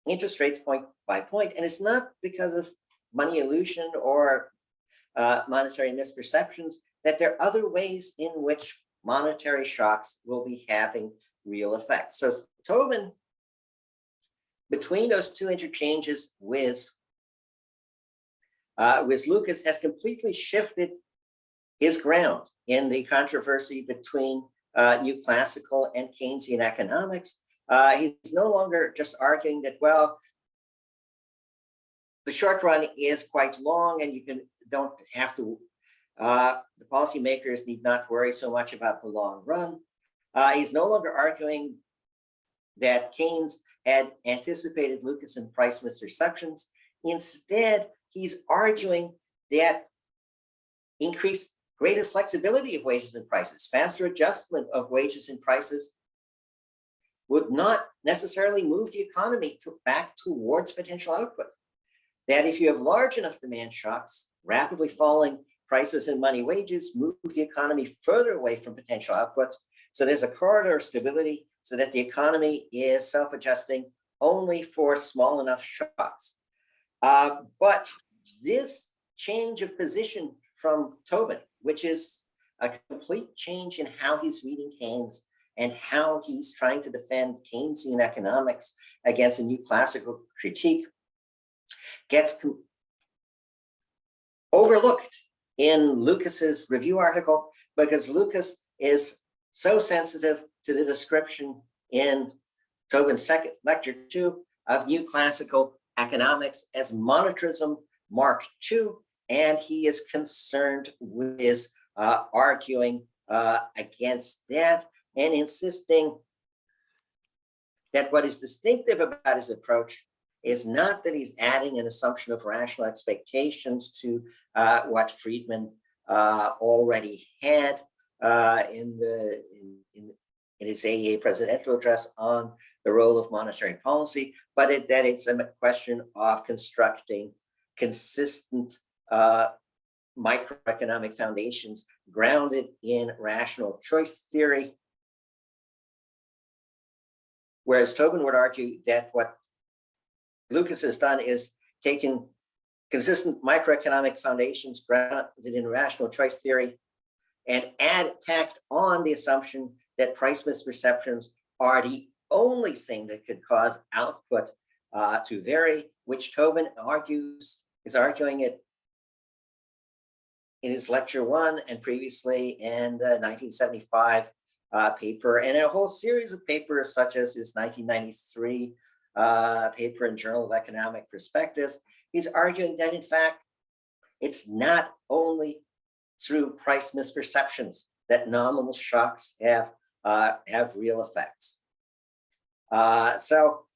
interest rates point by point. And it's not because of money illusion or monetary misperceptions that there are other ways in which monetary shocks will be having real effects. So Tobin, between those two interchanges with Lucas, has completely shifted his ground in the controversy between New Classical and Keynesian economics. He's no longer just arguing that, well, the short run is quite long and you don't have to, the policymakers need not worry so much about the long run. He's no longer arguing that Keynes had anticipated Lucas and price misperceptions. Instead, he's arguing that increased greater flexibility of wages and prices, faster adjustment of wages and prices would not necessarily move the economy back towards potential output. That if you have large enough demand shocks, rapidly falling prices and money wages move the economy further away from potential output. So there's a corridor of stability so that the economy is self-adjusting only for small enough shocks. But this change of position from Tobin, which is a complete change in how he's reading Keynes and how he's trying to defend Keynesian economics against a new classical critique, gets overlooked in Lucas's review article, because Lucas is so sensitive to the description in Tobin's second lecture 2 of new classical economics as monetarism Mark II, and he is concerned with arguing against that and insisting that what is distinctive about his approach is not that he's adding an assumption of rational expectations to what Friedman already had in his AEA presidential address on the role of monetary policy, but that it's a question of constructing consistent microeconomic foundations grounded in rational choice theory. Whereas Tobin would argue that what Lucas has done is taken consistent microeconomic foundations grounded in rational choice theory and tacked on the assumption that price misperceptions are the only thing that could cause output to vary, which Tobin is arguing it in his lecture 1 and previously in the 1975 paper, and in a whole series of papers such as his 1993 paper in Journal of Economic Perspectives. He's arguing that in fact, it's not only through price misperceptions that nominal shocks have real effects. So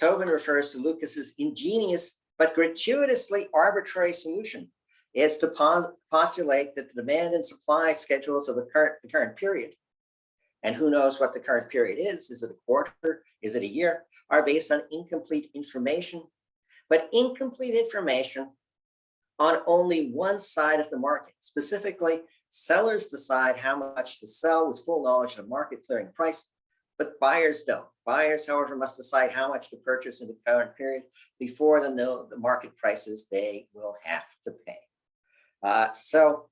Tobin refers to Lucas's ingenious but gratuitously arbitrary solution is to postulate that the demand and supply schedules of the current period, and who knows what the current period is it a quarter, is it a year, are based on incomplete information, but incomplete information on only one side of the market. Specifically, sellers decide how much to sell with full knowledge of the market clearing price, but buyers don't. Buyers, however, must decide how much to purchase in the current period before they know the market prices they will have to pay. So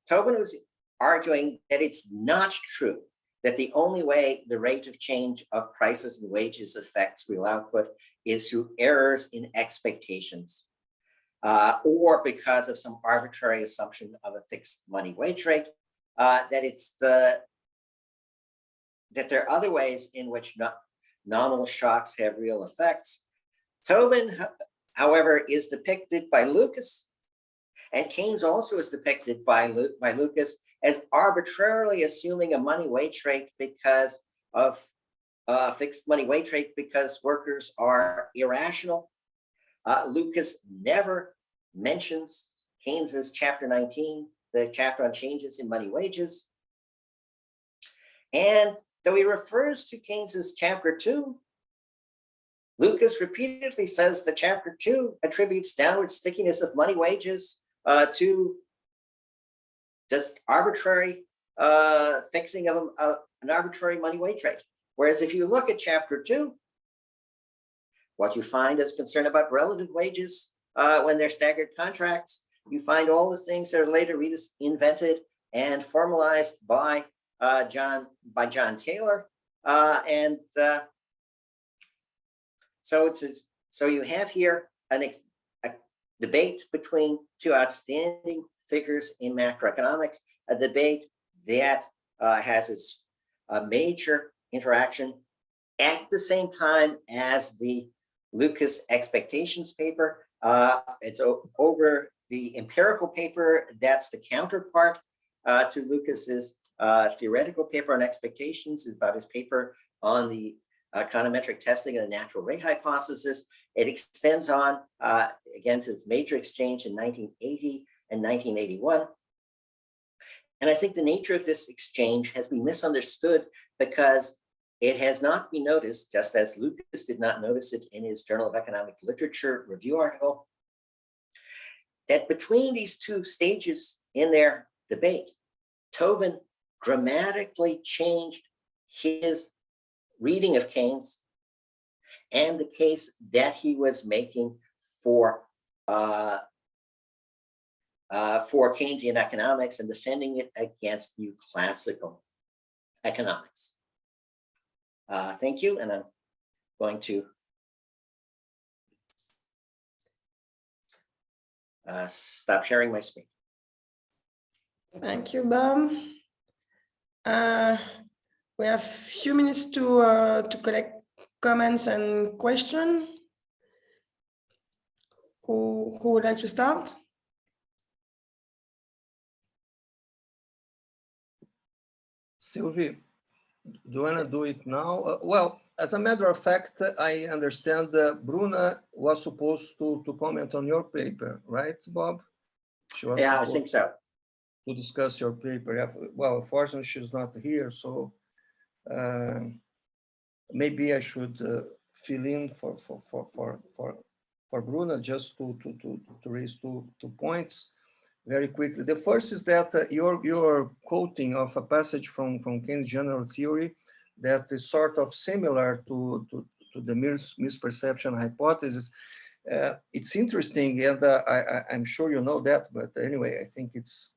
Tobin was arguing that it's not true that the only way the rate of change of prices and wages affects real output is through errors in expectations. or because of some arbitrary assumption of a fixed money wage rate, that there are other ways in which nominal shocks have real effects. Tobin, however, is depicted by Lucas, and Keynes also is depicted by Lucas as arbitrarily assuming a money wage rate because of fixed money wage rate because workers are irrational. Lucas never mentions Keynes's chapter 19, the chapter on changes in money wages. And though he refers to Keynes's chapter 2, Lucas repeatedly says that chapter 2 attributes downward stickiness of money wages to just arbitrary fixing of an arbitrary money wage rate. Whereas if you look at chapter 2, what you find is concern about relative wages when they're staggered contracts. You find all the things that are later invented and formalized by John Taylor, so you have here a debate between two outstanding figures in macroeconomics, a debate that has its major interaction at the same time as the Lucas expectations paper. It's over the empirical paper that's the counterpart to Lucas's theoretical paper on expectations, is about his paper on the econometric testing of the natural rate hypothesis. It extends on again to this major exchange in 1980 and 1981. And I think the nature of this exchange has been misunderstood because it has not been noticed, just as Lucas did not notice it in his Journal of Economic Literature review article, that between these two stages in their debate, Tobin dramatically changed his reading of Keynes and the case that he was making for Keynesian economics and defending it against new classical economics. Thank you, and I'm going to stop sharing my screen. Thank you, Bob. We have a few minutes to collect comments and questions. Who would like to start? Sylvie, do you want to do it now? Well, as a matter of fact, I understand that Bruna was supposed to comment on your paper, right, Bob? Yeah, I think so. To discuss your paper. Well, unfortunately, she's not here, so maybe I should fill in for Bruna just to raise two points very quickly. The first is that your quoting of a passage from Keynes' general theory that is sort of similar to the misperception hypothesis. It's interesting, and I'm sure you know that, but anyway, I think it's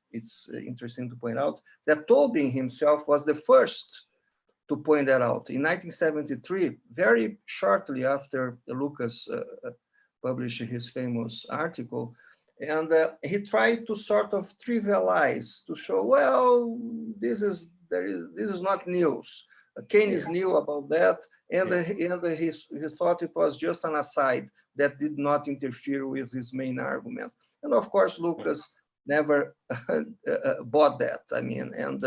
interesting to point out that Tobin himself was the first to point that out. In 1973, very shortly after Lucas published his famous article, and he tried to sort of trivialize, to show, well, this is not news. Keynes knew about that, and he thought it was just an aside that did not interfere with his main argument. And of course, Lucas never bought that. I mean, and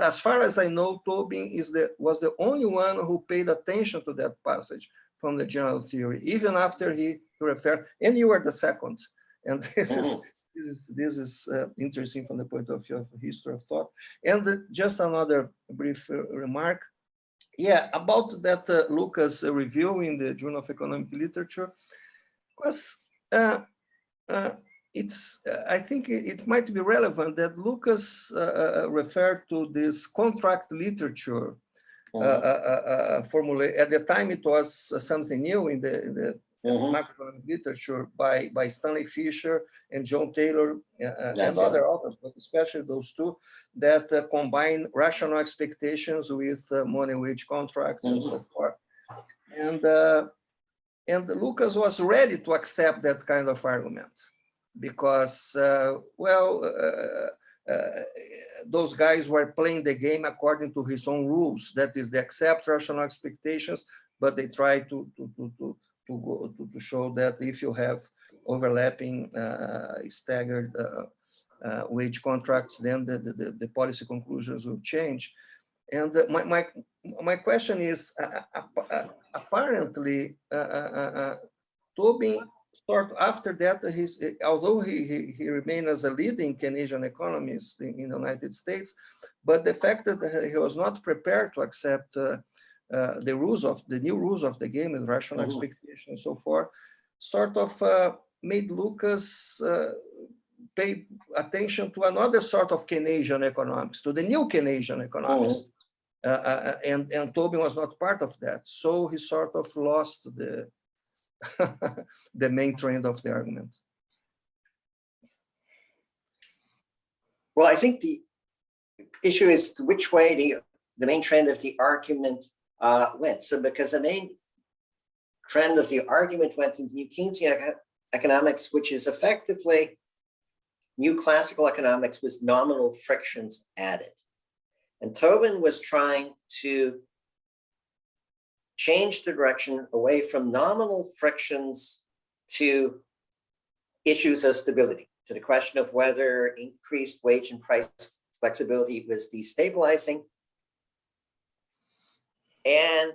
as far as I know, Tobin was the only one who paid attention to that passage from the general theory, even after he referred, and you were the second. And this is interesting from the point of view of history of thought. And just another brief remark. Yeah, about that Lucas review in the Journal of Economic Literature, because I think it might be relevant that Lucas referred to this contract literature formula. At the time, it was something new in the macroeconomic literature by Stanley Fischer and John Taylor and other authors, but especially those two that combine rational expectations with money wage contracts and so forth. And Lucas was ready to accept that kind of argument. because, those guys were playing the game according to his own rules. That is, they accept rational expectations, but they try to show that if you have overlapping staggered wage contracts, then the policy conclusions will change. And my question is, apparently, Tobin, after that, although he remained as a leading Keynesian economist in the United States, but the fact that he was not prepared to accept the new rules of the game and rational expectations and so forth, sort of made Lucas pay attention to another sort of Keynesian economics, to the new Keynesian economics. And Tobin was not part of that. So he sort of lost the the main trend of the argument. Well, I think the issue is which way the main trend of the argument went. So because the main trend of the argument went into new Keynesian economics, which is effectively new classical economics with nominal frictions added. And Tobin was trying to change the direction away from nominal frictions to issues of stability, to the question of whether increased wage and price flexibility was destabilizing. And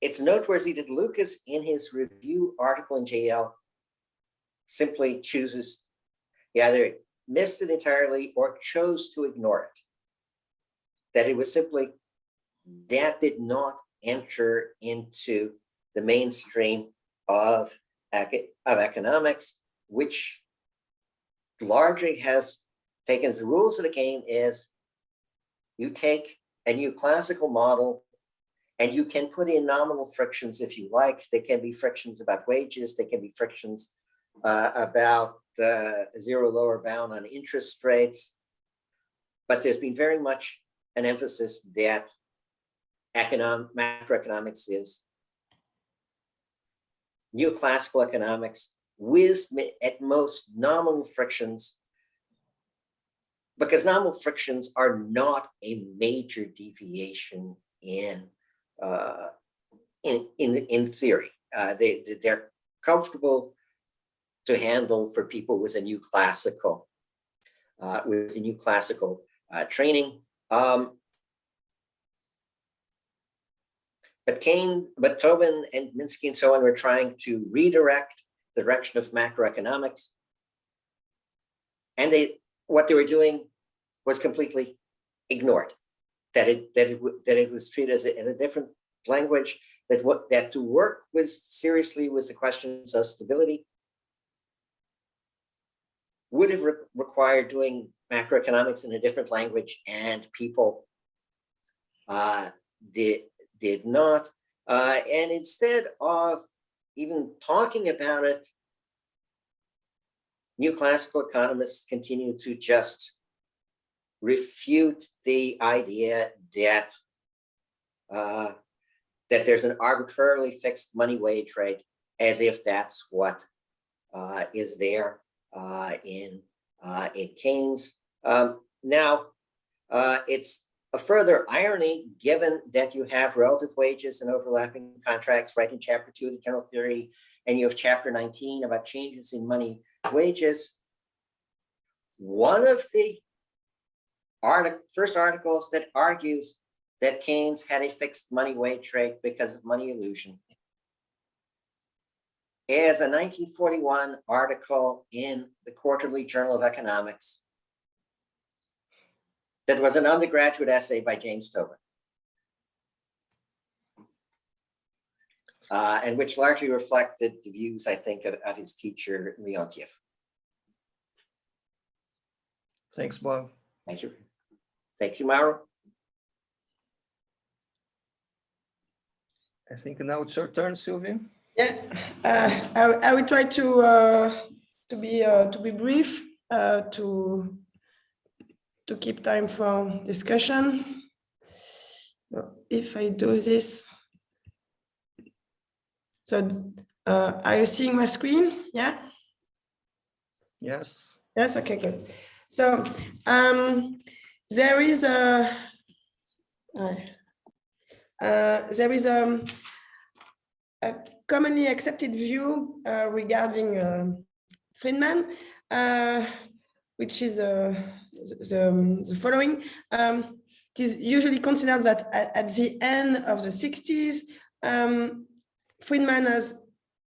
it's noteworthy that Lucas, in his review article in JL, simply chooses, he either missed it entirely or chose to ignore it. That it was simply, that did not enter into the mainstream of economics, which largely has taken the rules of the game is you take a new classical model and you can put in nominal frictions if you like. They can be frictions about wages. They can be frictions about zero lower bound on interest rates. But there's been very much an emphasis that macroeconomics is new classical economics with at most nominal frictions, because nominal frictions are not a major deviation in theory. They're comfortable to handle for people with a new classical training. But Tobin and Minsky and so on were trying to redirect the direction of macroeconomics. And what they were doing was completely ignored. That it was treated as a different language, that to work with seriously with the questions of stability would have required doing macroeconomics in a different language, and people did not. And instead of even talking about it, new classical economists continue to just refute the idea that that there's an arbitrarily fixed money wage rate, as if that's what is there in Keynes. Now, it's a further irony, given that you have relative wages and overlapping contracts right in Chapter 2 of the General Theory, and you have Chapter 19 about changes in money wages. One of the first articles that argues that Keynes had a fixed money wage rate because of money illusion is a 1941 article in the Quarterly Journal of Economics that was an undergraduate essay by James Tobin, and which largely reflected the views, I think, of his teacher, Leontiev. Thanks, Bob. Thank you. Thank you, Mauro. I think now it's your turn, Sylvie. Yeah, I will try to be brief, to keep time for discussion. If I do this, so are you seeing my screen? Yeah. Yes. Yes, okay, good. So there is a commonly accepted view regarding Friedman, which is the following. It is usually considered that at the end of the 60s, Friedman has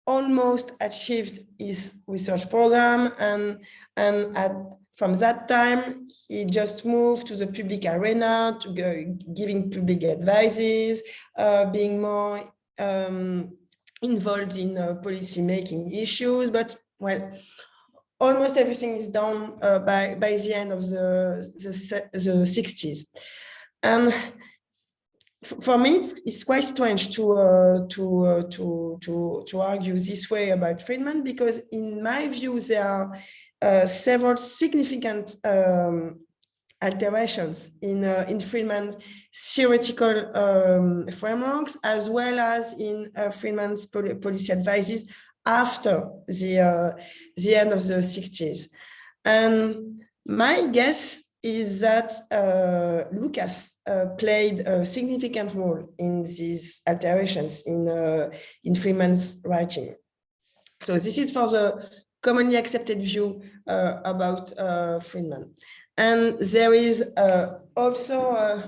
almost achieved his research program, and from that time, he just moved to the public arena, to giving public advices, being more involved in policy making issues. But well, almost everything is done by the end of the 60s. And for me, it's quite strange to argue this way about Friedman, because in my view, there are several significant alterations in Friedman's theoretical frameworks, as well as in Friedman's policy advices after the end of the 60s. And my guess is that Lucas played a significant role in these alterations in Friedman's writing. So this is for the commonly accepted view about Friedman. And there is also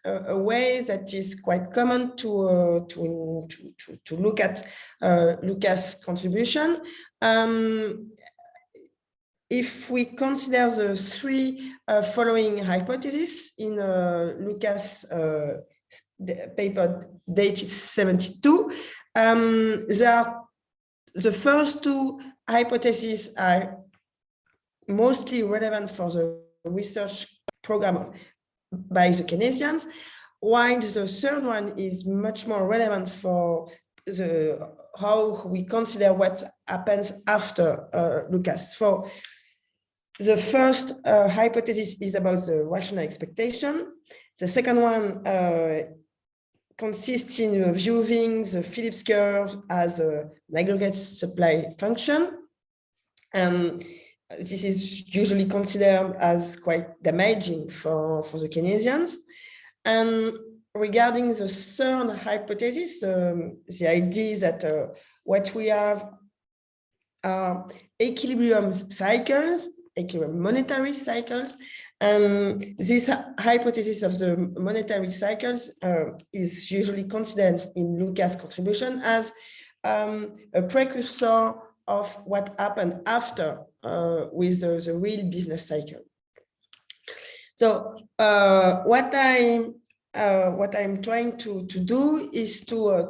a way that is quite common to look at Lucas' contribution. If we consider the three following hypotheses in Lucas' paper dated 72, the first two hypotheses are mostly relevant for the research program by the Keynesians, while the third one is much more relevant for how we consider what happens after Lucas. For the first hypothesis is about the rational expectation. The second one consists in viewing the Phillips curve as an aggregate supply function. This is usually considered as quite damaging for the Keynesians. And regarding the third hypothesis, the idea that what we have are equilibrium cycles, equilibrium monetary cycles, and this hypothesis of the monetary cycles is usually considered in Lucas' contribution as a precursor of what happened after with the real business cycle. So what I'm trying to do is to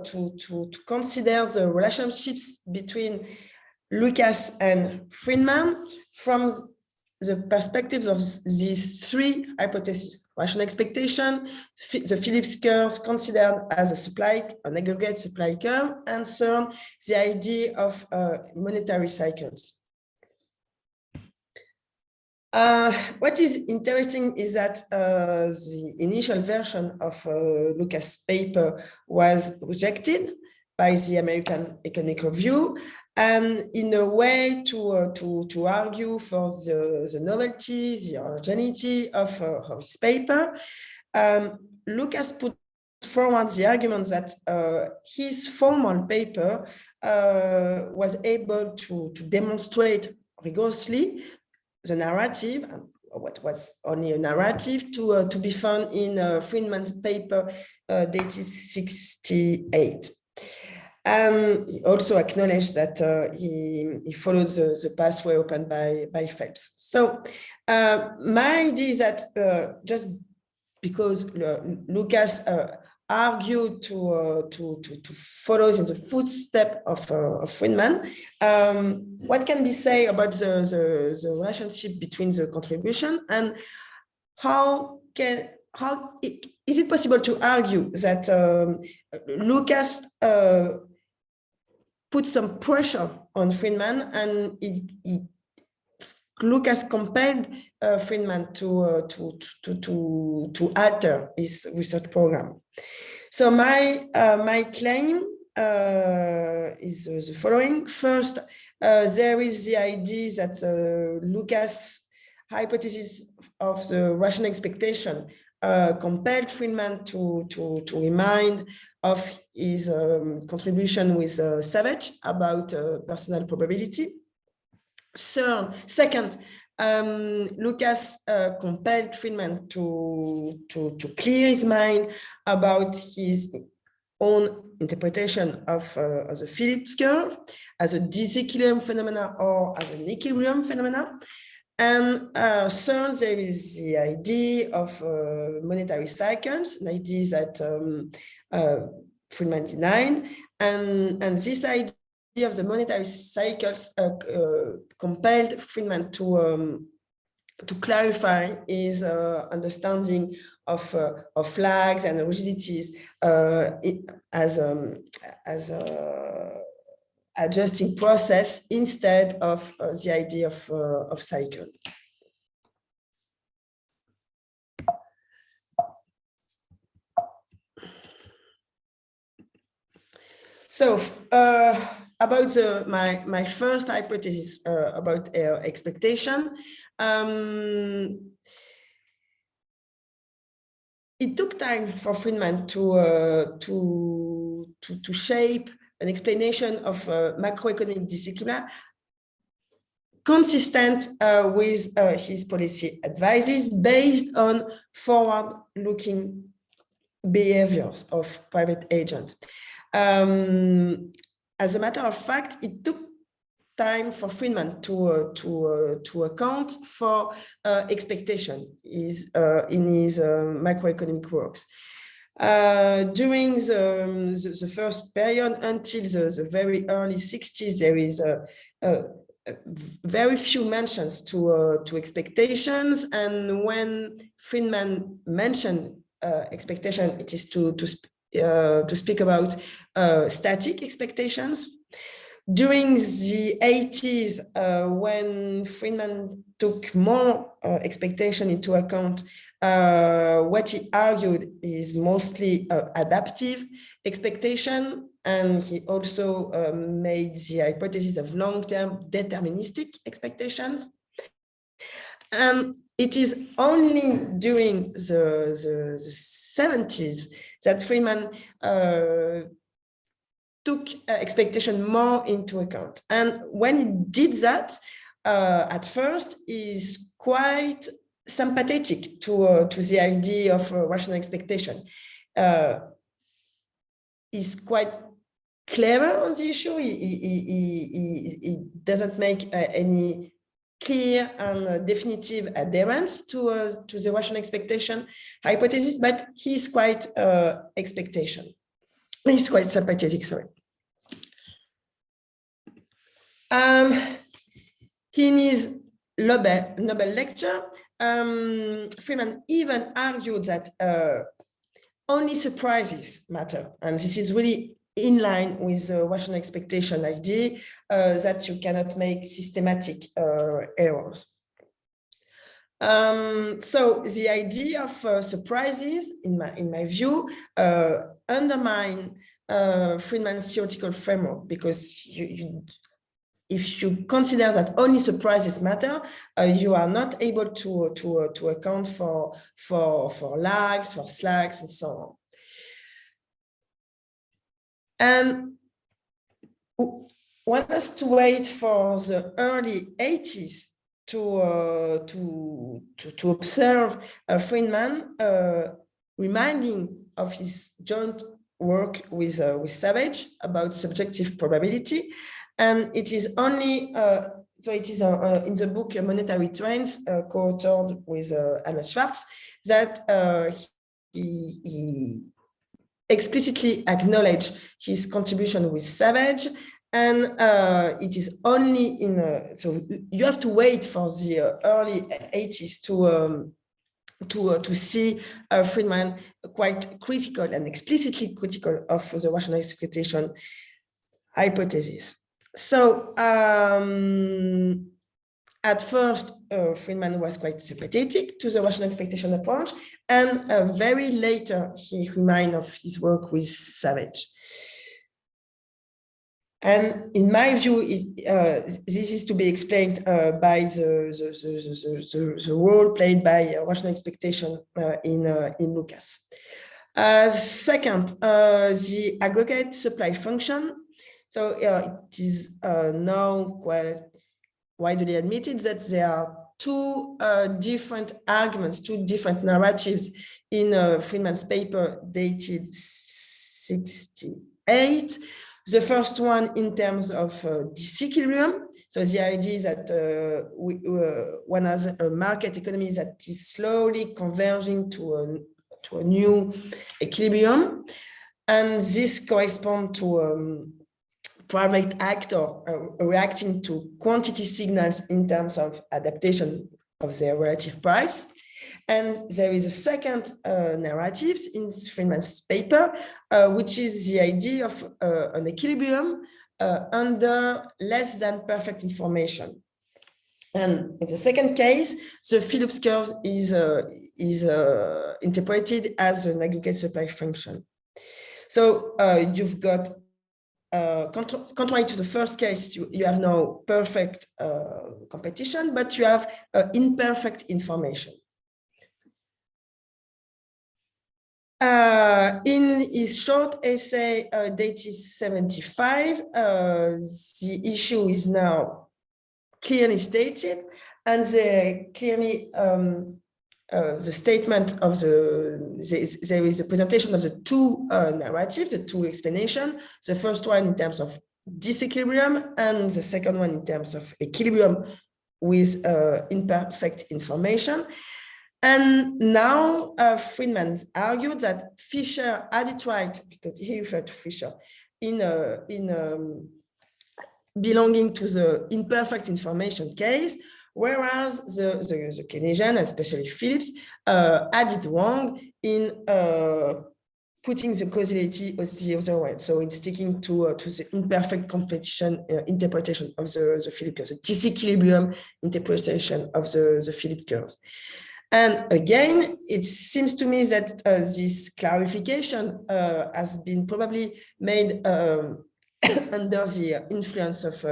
consider the relationships between Lucas and Friedman from the perspectives of these three hypotheses: rational expectation, the Phillips curve considered as a supply, an aggregate supply curve, and third, the idea of monetary cycles. What is interesting is that the initial version of Lucas' paper was rejected by the American Economic Review, and in a way to argue for the novelty, the originality of his paper, Lucas put forward the argument that his formal paper was able to demonstrate rigorously the narrative, what was only a narrative, to be found in Friedman's paper dated 68. He also acknowledged that he followed the pathway opened by Phelps. So my idea is that just because Lucas argued to follow in the footsteps of Friedman, what can be said about the relationship between the contribution, and how is it possible to argue that Lucas put some pressure on Friedman, and Lucas compelled Friedman to alter his research program. So my claim is the following. First, There is the idea that Lucas' hypothesis of the rational expectation compelled Friedman to remind of his contribution with Savage about personal probability. Second, Lucas compelled Friedman to clear his mind about his own interpretation of the Phillips curve as a disequilibrium phenomena or as an equilibrium phenomena. And third, there is the idea of monetary cycles, an idea that Friedman denied, and this idea of the monetary cycles compelled Friedman to clarify his understanding of lags and rigidities as adjusting process instead of the idea of cycle. So about my first hypothesis about expectation, it took time for Friedman to shape an explanation of macroeconomic disequilibrium consistent with his policy advices based on forward-looking behaviors of private agents. As a matter of fact, it took time for Friedman to account for expectation in his macroeconomic works. During the first period until the very early 60s, there is very few mentions to expectations, and when Friedman mentioned expectation, it is to speak about static expectations. During the 80s, when Friedman took more expectation into account, what he argued is mostly adaptive expectation, and he also made the hypothesis of long-term deterministic expectations. And it is only during the 70s that Friedman took expectation more into account. And when he did that, at first, he's quite sympathetic to the idea of rational expectation. He's quite clever on the issue. He doesn't make any clear and definitive adherence to the rational expectation hypothesis, but he's quite he's quite sympathetic, sorry. In his Nobel lecture, Friedman even argued that only surprises matter, and this is really in line with the rational expectation idea that you cannot make systematic errors. So the idea of surprises, in my view, undermine Friedman's theoretical framework, because if you consider that only surprises matter, you are not able to account for lags, for slags, and so on. And one has to wait for the early 80s to observe Friedman reminding of his joint work with Savage about subjective probability. And it is only, so it is in the book Monetary Trends, co-authored with Anna Schwartz, that he explicitly acknowledged his contribution with Savage. And it is only so you have to wait for the early 80s to see Friedman quite critical and explicitly critical of the rational expectation hypothesis. So at first, Friedman was quite sympathetic to the rational expectation approach, and very later he reminded of his work with Savage. And in my view, this is to be explained by the role played by rational expectation in Lucas. Second, the aggregate supply function. So it is now quite widely admitted that there are two different arguments, two different narratives in Friedman's paper dated 68. The first one in terms of disequilibrium. So the idea is that one has a market economy that is slowly converging to a new equilibrium. And this corresponds to private actor reacting to quantity signals in terms of adaptation of their relative price. And there is a second narrative in Friedman's paper, which is the idea of an equilibrium under less than perfect information. And in the second case, the Phillips curve is interpreted as an aggregate supply function. So you've got, contrary to the first case, you have no perfect competition, but you have imperfect information. In his short essay dated 75, the issue is now clearly stated, and clearly the statement of there is a presentation of the two narratives, the two explanations. The first one in terms of disequilibrium, and the second one in terms of equilibrium with imperfect information. And now Friedman argued that Fisher had it right, because he referred to Fisher, in belonging to the imperfect information case, whereas the Keynesian, especially Phillips, had it wrong in putting the causality the other way. So in sticking to the imperfect competition interpretation of the Phillips curves, the disequilibrium interpretation of the Phillips curves. And again, it seems to me that this clarification has been probably made under the influence of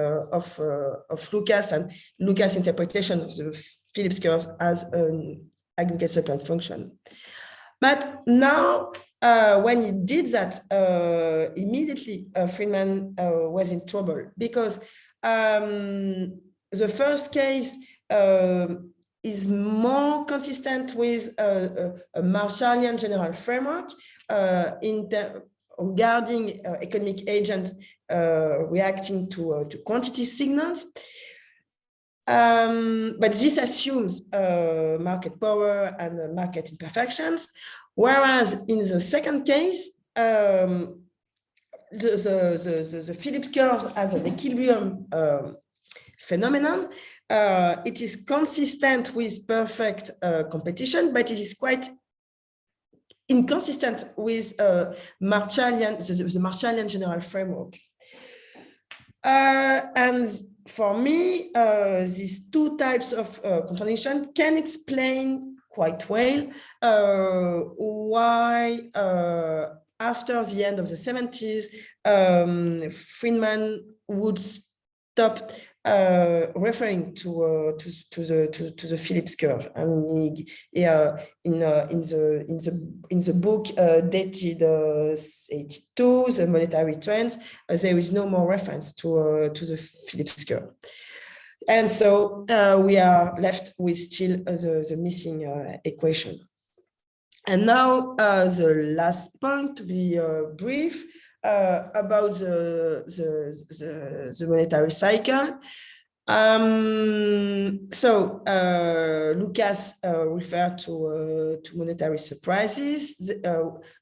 Lucas and Lucas' interpretation of the Phillips curves as an aggregate supply function. But now, when he did that, immediately Friedman was in trouble, because the first case is more consistent with a Marshallian general framework regarding economic agents reacting to quantity signals. But this assumes market power and market imperfections, whereas in the second case, the Phillips curves as an equilibrium phenomenon. It is consistent with perfect competition, but it is quite inconsistent with the Marshallian general framework. And for me, these two types of contradiction can explain quite well why after the end of the 70s, Friedman would stop referring to the Phillips curve, and in the book dated 82, the monetary trends, there is no more reference to the Phillips curve, and so we are left with still the missing equation. And now the last point, to be brief, about the monetary cycle. So Lucas referred to monetary surprises.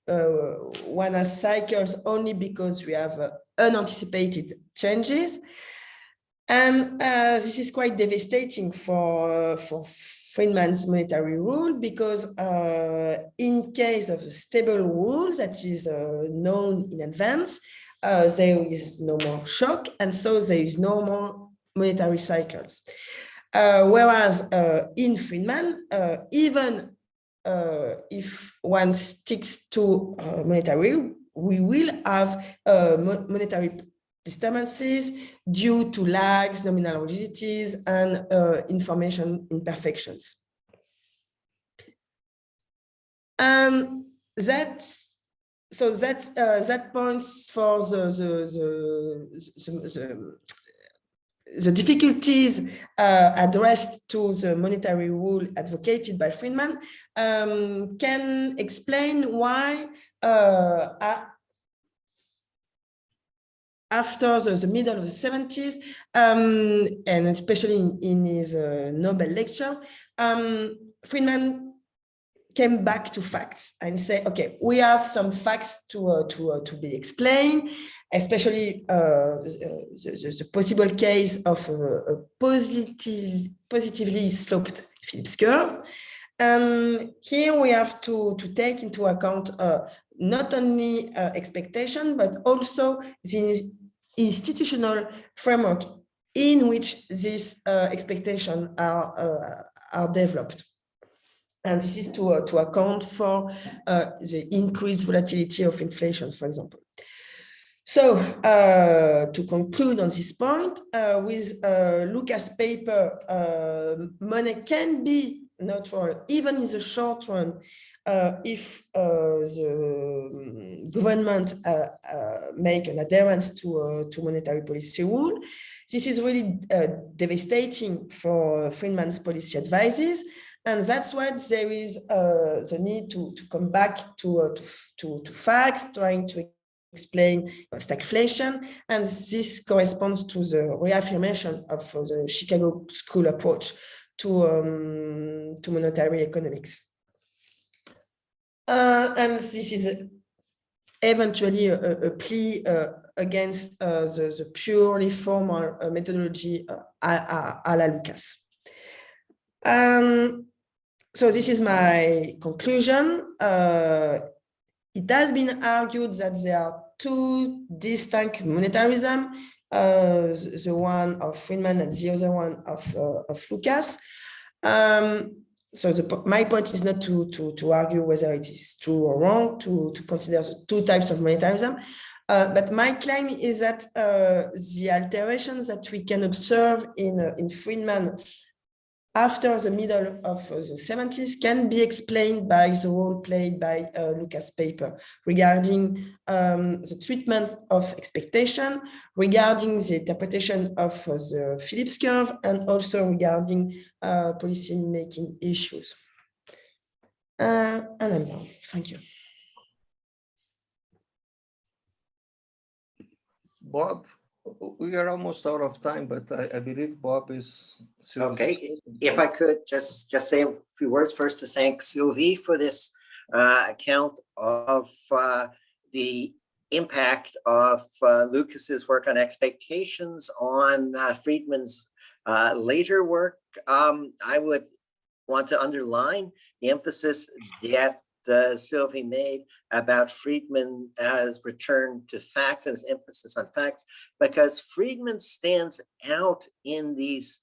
One has cycles only because we have unanticipated changes. And this is quite devastating for Friedman's monetary rule, because in case of a stable rule that is known in advance, there is no more shock, and so there is no more monetary cycles. Whereas in Friedman, even if one sticks to monetary, we will have monetary disturbances due to lags, nominal rigidities, and information imperfections. That points for the difficulties addressed to the monetary rule advocated by Friedman can explain why after the middle of the 70s, and especially in his Nobel lecture, Friedman came back to facts and say, okay, we have some facts to be explained, especially the possible case of a positively sloped Phillips curve. And here we have to take into account not only expectation, but also the institutional framework in which these expectations are developed. And this is to account for the increased volatility of inflation, for example. So to conclude on this point, with Lucas' paper, money can be neutral even in the short run if the government make an adherence to monetary policy rule. This is really devastating for Friedman's policy advices. And that's why there is the need to come back to facts, trying to explain stagflation, and this corresponds to the reaffirmation of the Chicago School approach to monetary economics. And this is eventually a plea against the purely formal methodology a la Lucas. So this is my conclusion. It has been argued that there are two distinct monetarism, the one of Friedman and the other one of Lucas. So my point is not to argue whether it is true or wrong, to consider the two types of monetarism. But my claim is that the alterations that we can observe in Friedman after the middle of the 70s can be explained by the role played by Lucas' paper regarding the treatment of expectation, regarding the interpretation of the Phillips curve, and also regarding policy-making issues. And I'm done. Thank you. Bob, we are almost out of time, but I believe Bob is... Okay, if I could just say a few words first to thank Sylvie for this account of the impact of Lucas's work on expectations on Friedman's later work. I would want to underline the emphasis that Sylvie made about Friedman as return to facts and his emphasis on facts, because Friedman stands out in these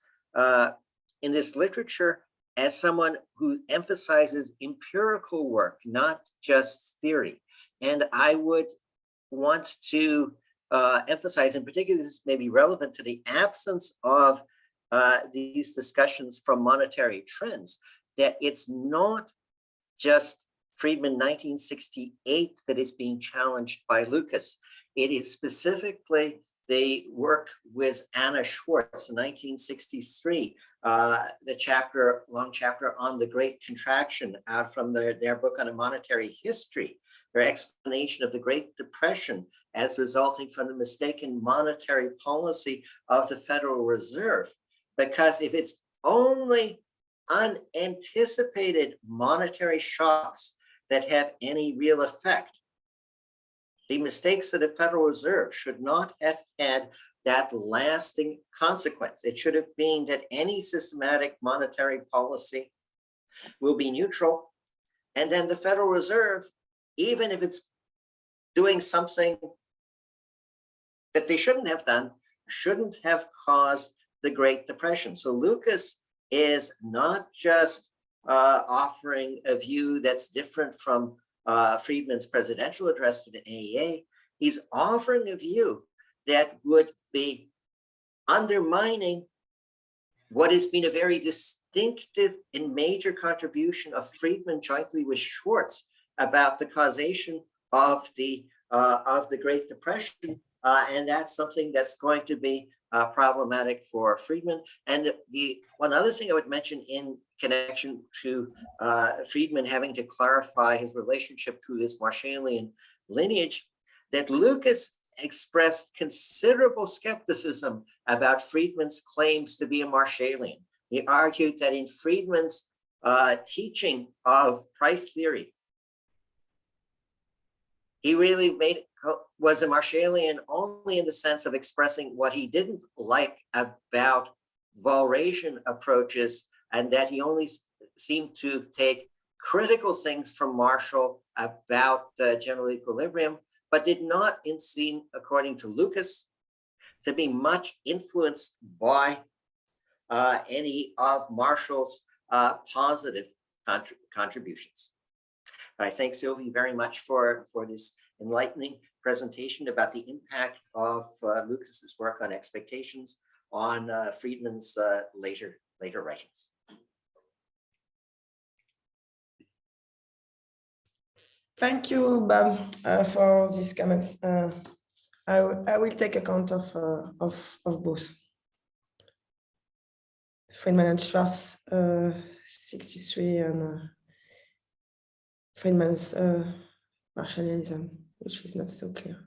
in this literature as someone who emphasizes empirical work, not just theory. And I would want to emphasize, in particular, this may be relevant to the absence of these discussions from monetary trends, that it's not just Friedman 1968 that is being challenged by Lucas. It is specifically the work with Anna Schwartz in 1963, the long chapter on the Great Contraction out from their book on a monetary history, their explanation of the Great Depression as resulting from the mistaken monetary policy of the Federal Reserve. Because if it's only unanticipated monetary shocks that have any real effect, the mistakes of the Federal Reserve should not have had that lasting consequence. It should have been that any systematic monetary policy will be neutral, and then the Federal Reserve, even if it's doing something that they shouldn't have done, shouldn't have caused the Great Depression. So Lucas is not just offering a view that's different from Friedman's presidential address to the AEA. He's offering a view that would be undermining what has been a very distinctive and major contribution of Friedman jointly with Schwartz about the causation of the Great Depression. And that's something that's going to be problematic for Friedman. And the one other thing I would mention in connection to Friedman having to clarify his relationship to this Marshallian lineage, that Lucas expressed considerable skepticism about Friedman's claims to be a Marshallian. He argued that in Friedman's teaching of price theory, he really was a Marshallian only in the sense of expressing what he didn't like about Walrasian approaches, and that he only seemed to take critical things from Marshall about general equilibrium, but did not seem, according to Lucas, to be much influenced by any of Marshall's positive contributions. I thank Sylvie very much for this enlightening presentation about the impact of Lucas's work on expectations on Friedman's later writings. Thank you, Bob, for these comments. I will take account of both. Friedman and Schwartz, 63, and Friedman's Marshallianism, which is not so clear.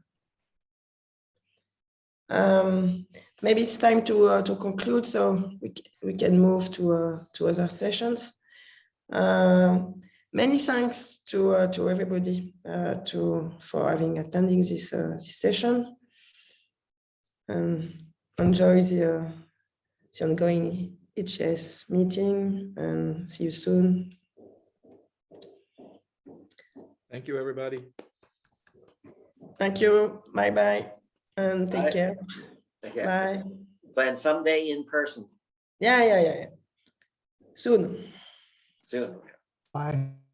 Maybe it's time to conclude, so we can move to other sessions. Many thanks to everybody for attending this session, and enjoy the ongoing HS meeting, and see you soon. Thank you, everybody. Thank you. Bye-bye, and take Bye. care. Take care. Bye. Plan someday in person Yeah. Soon. soon. Bye.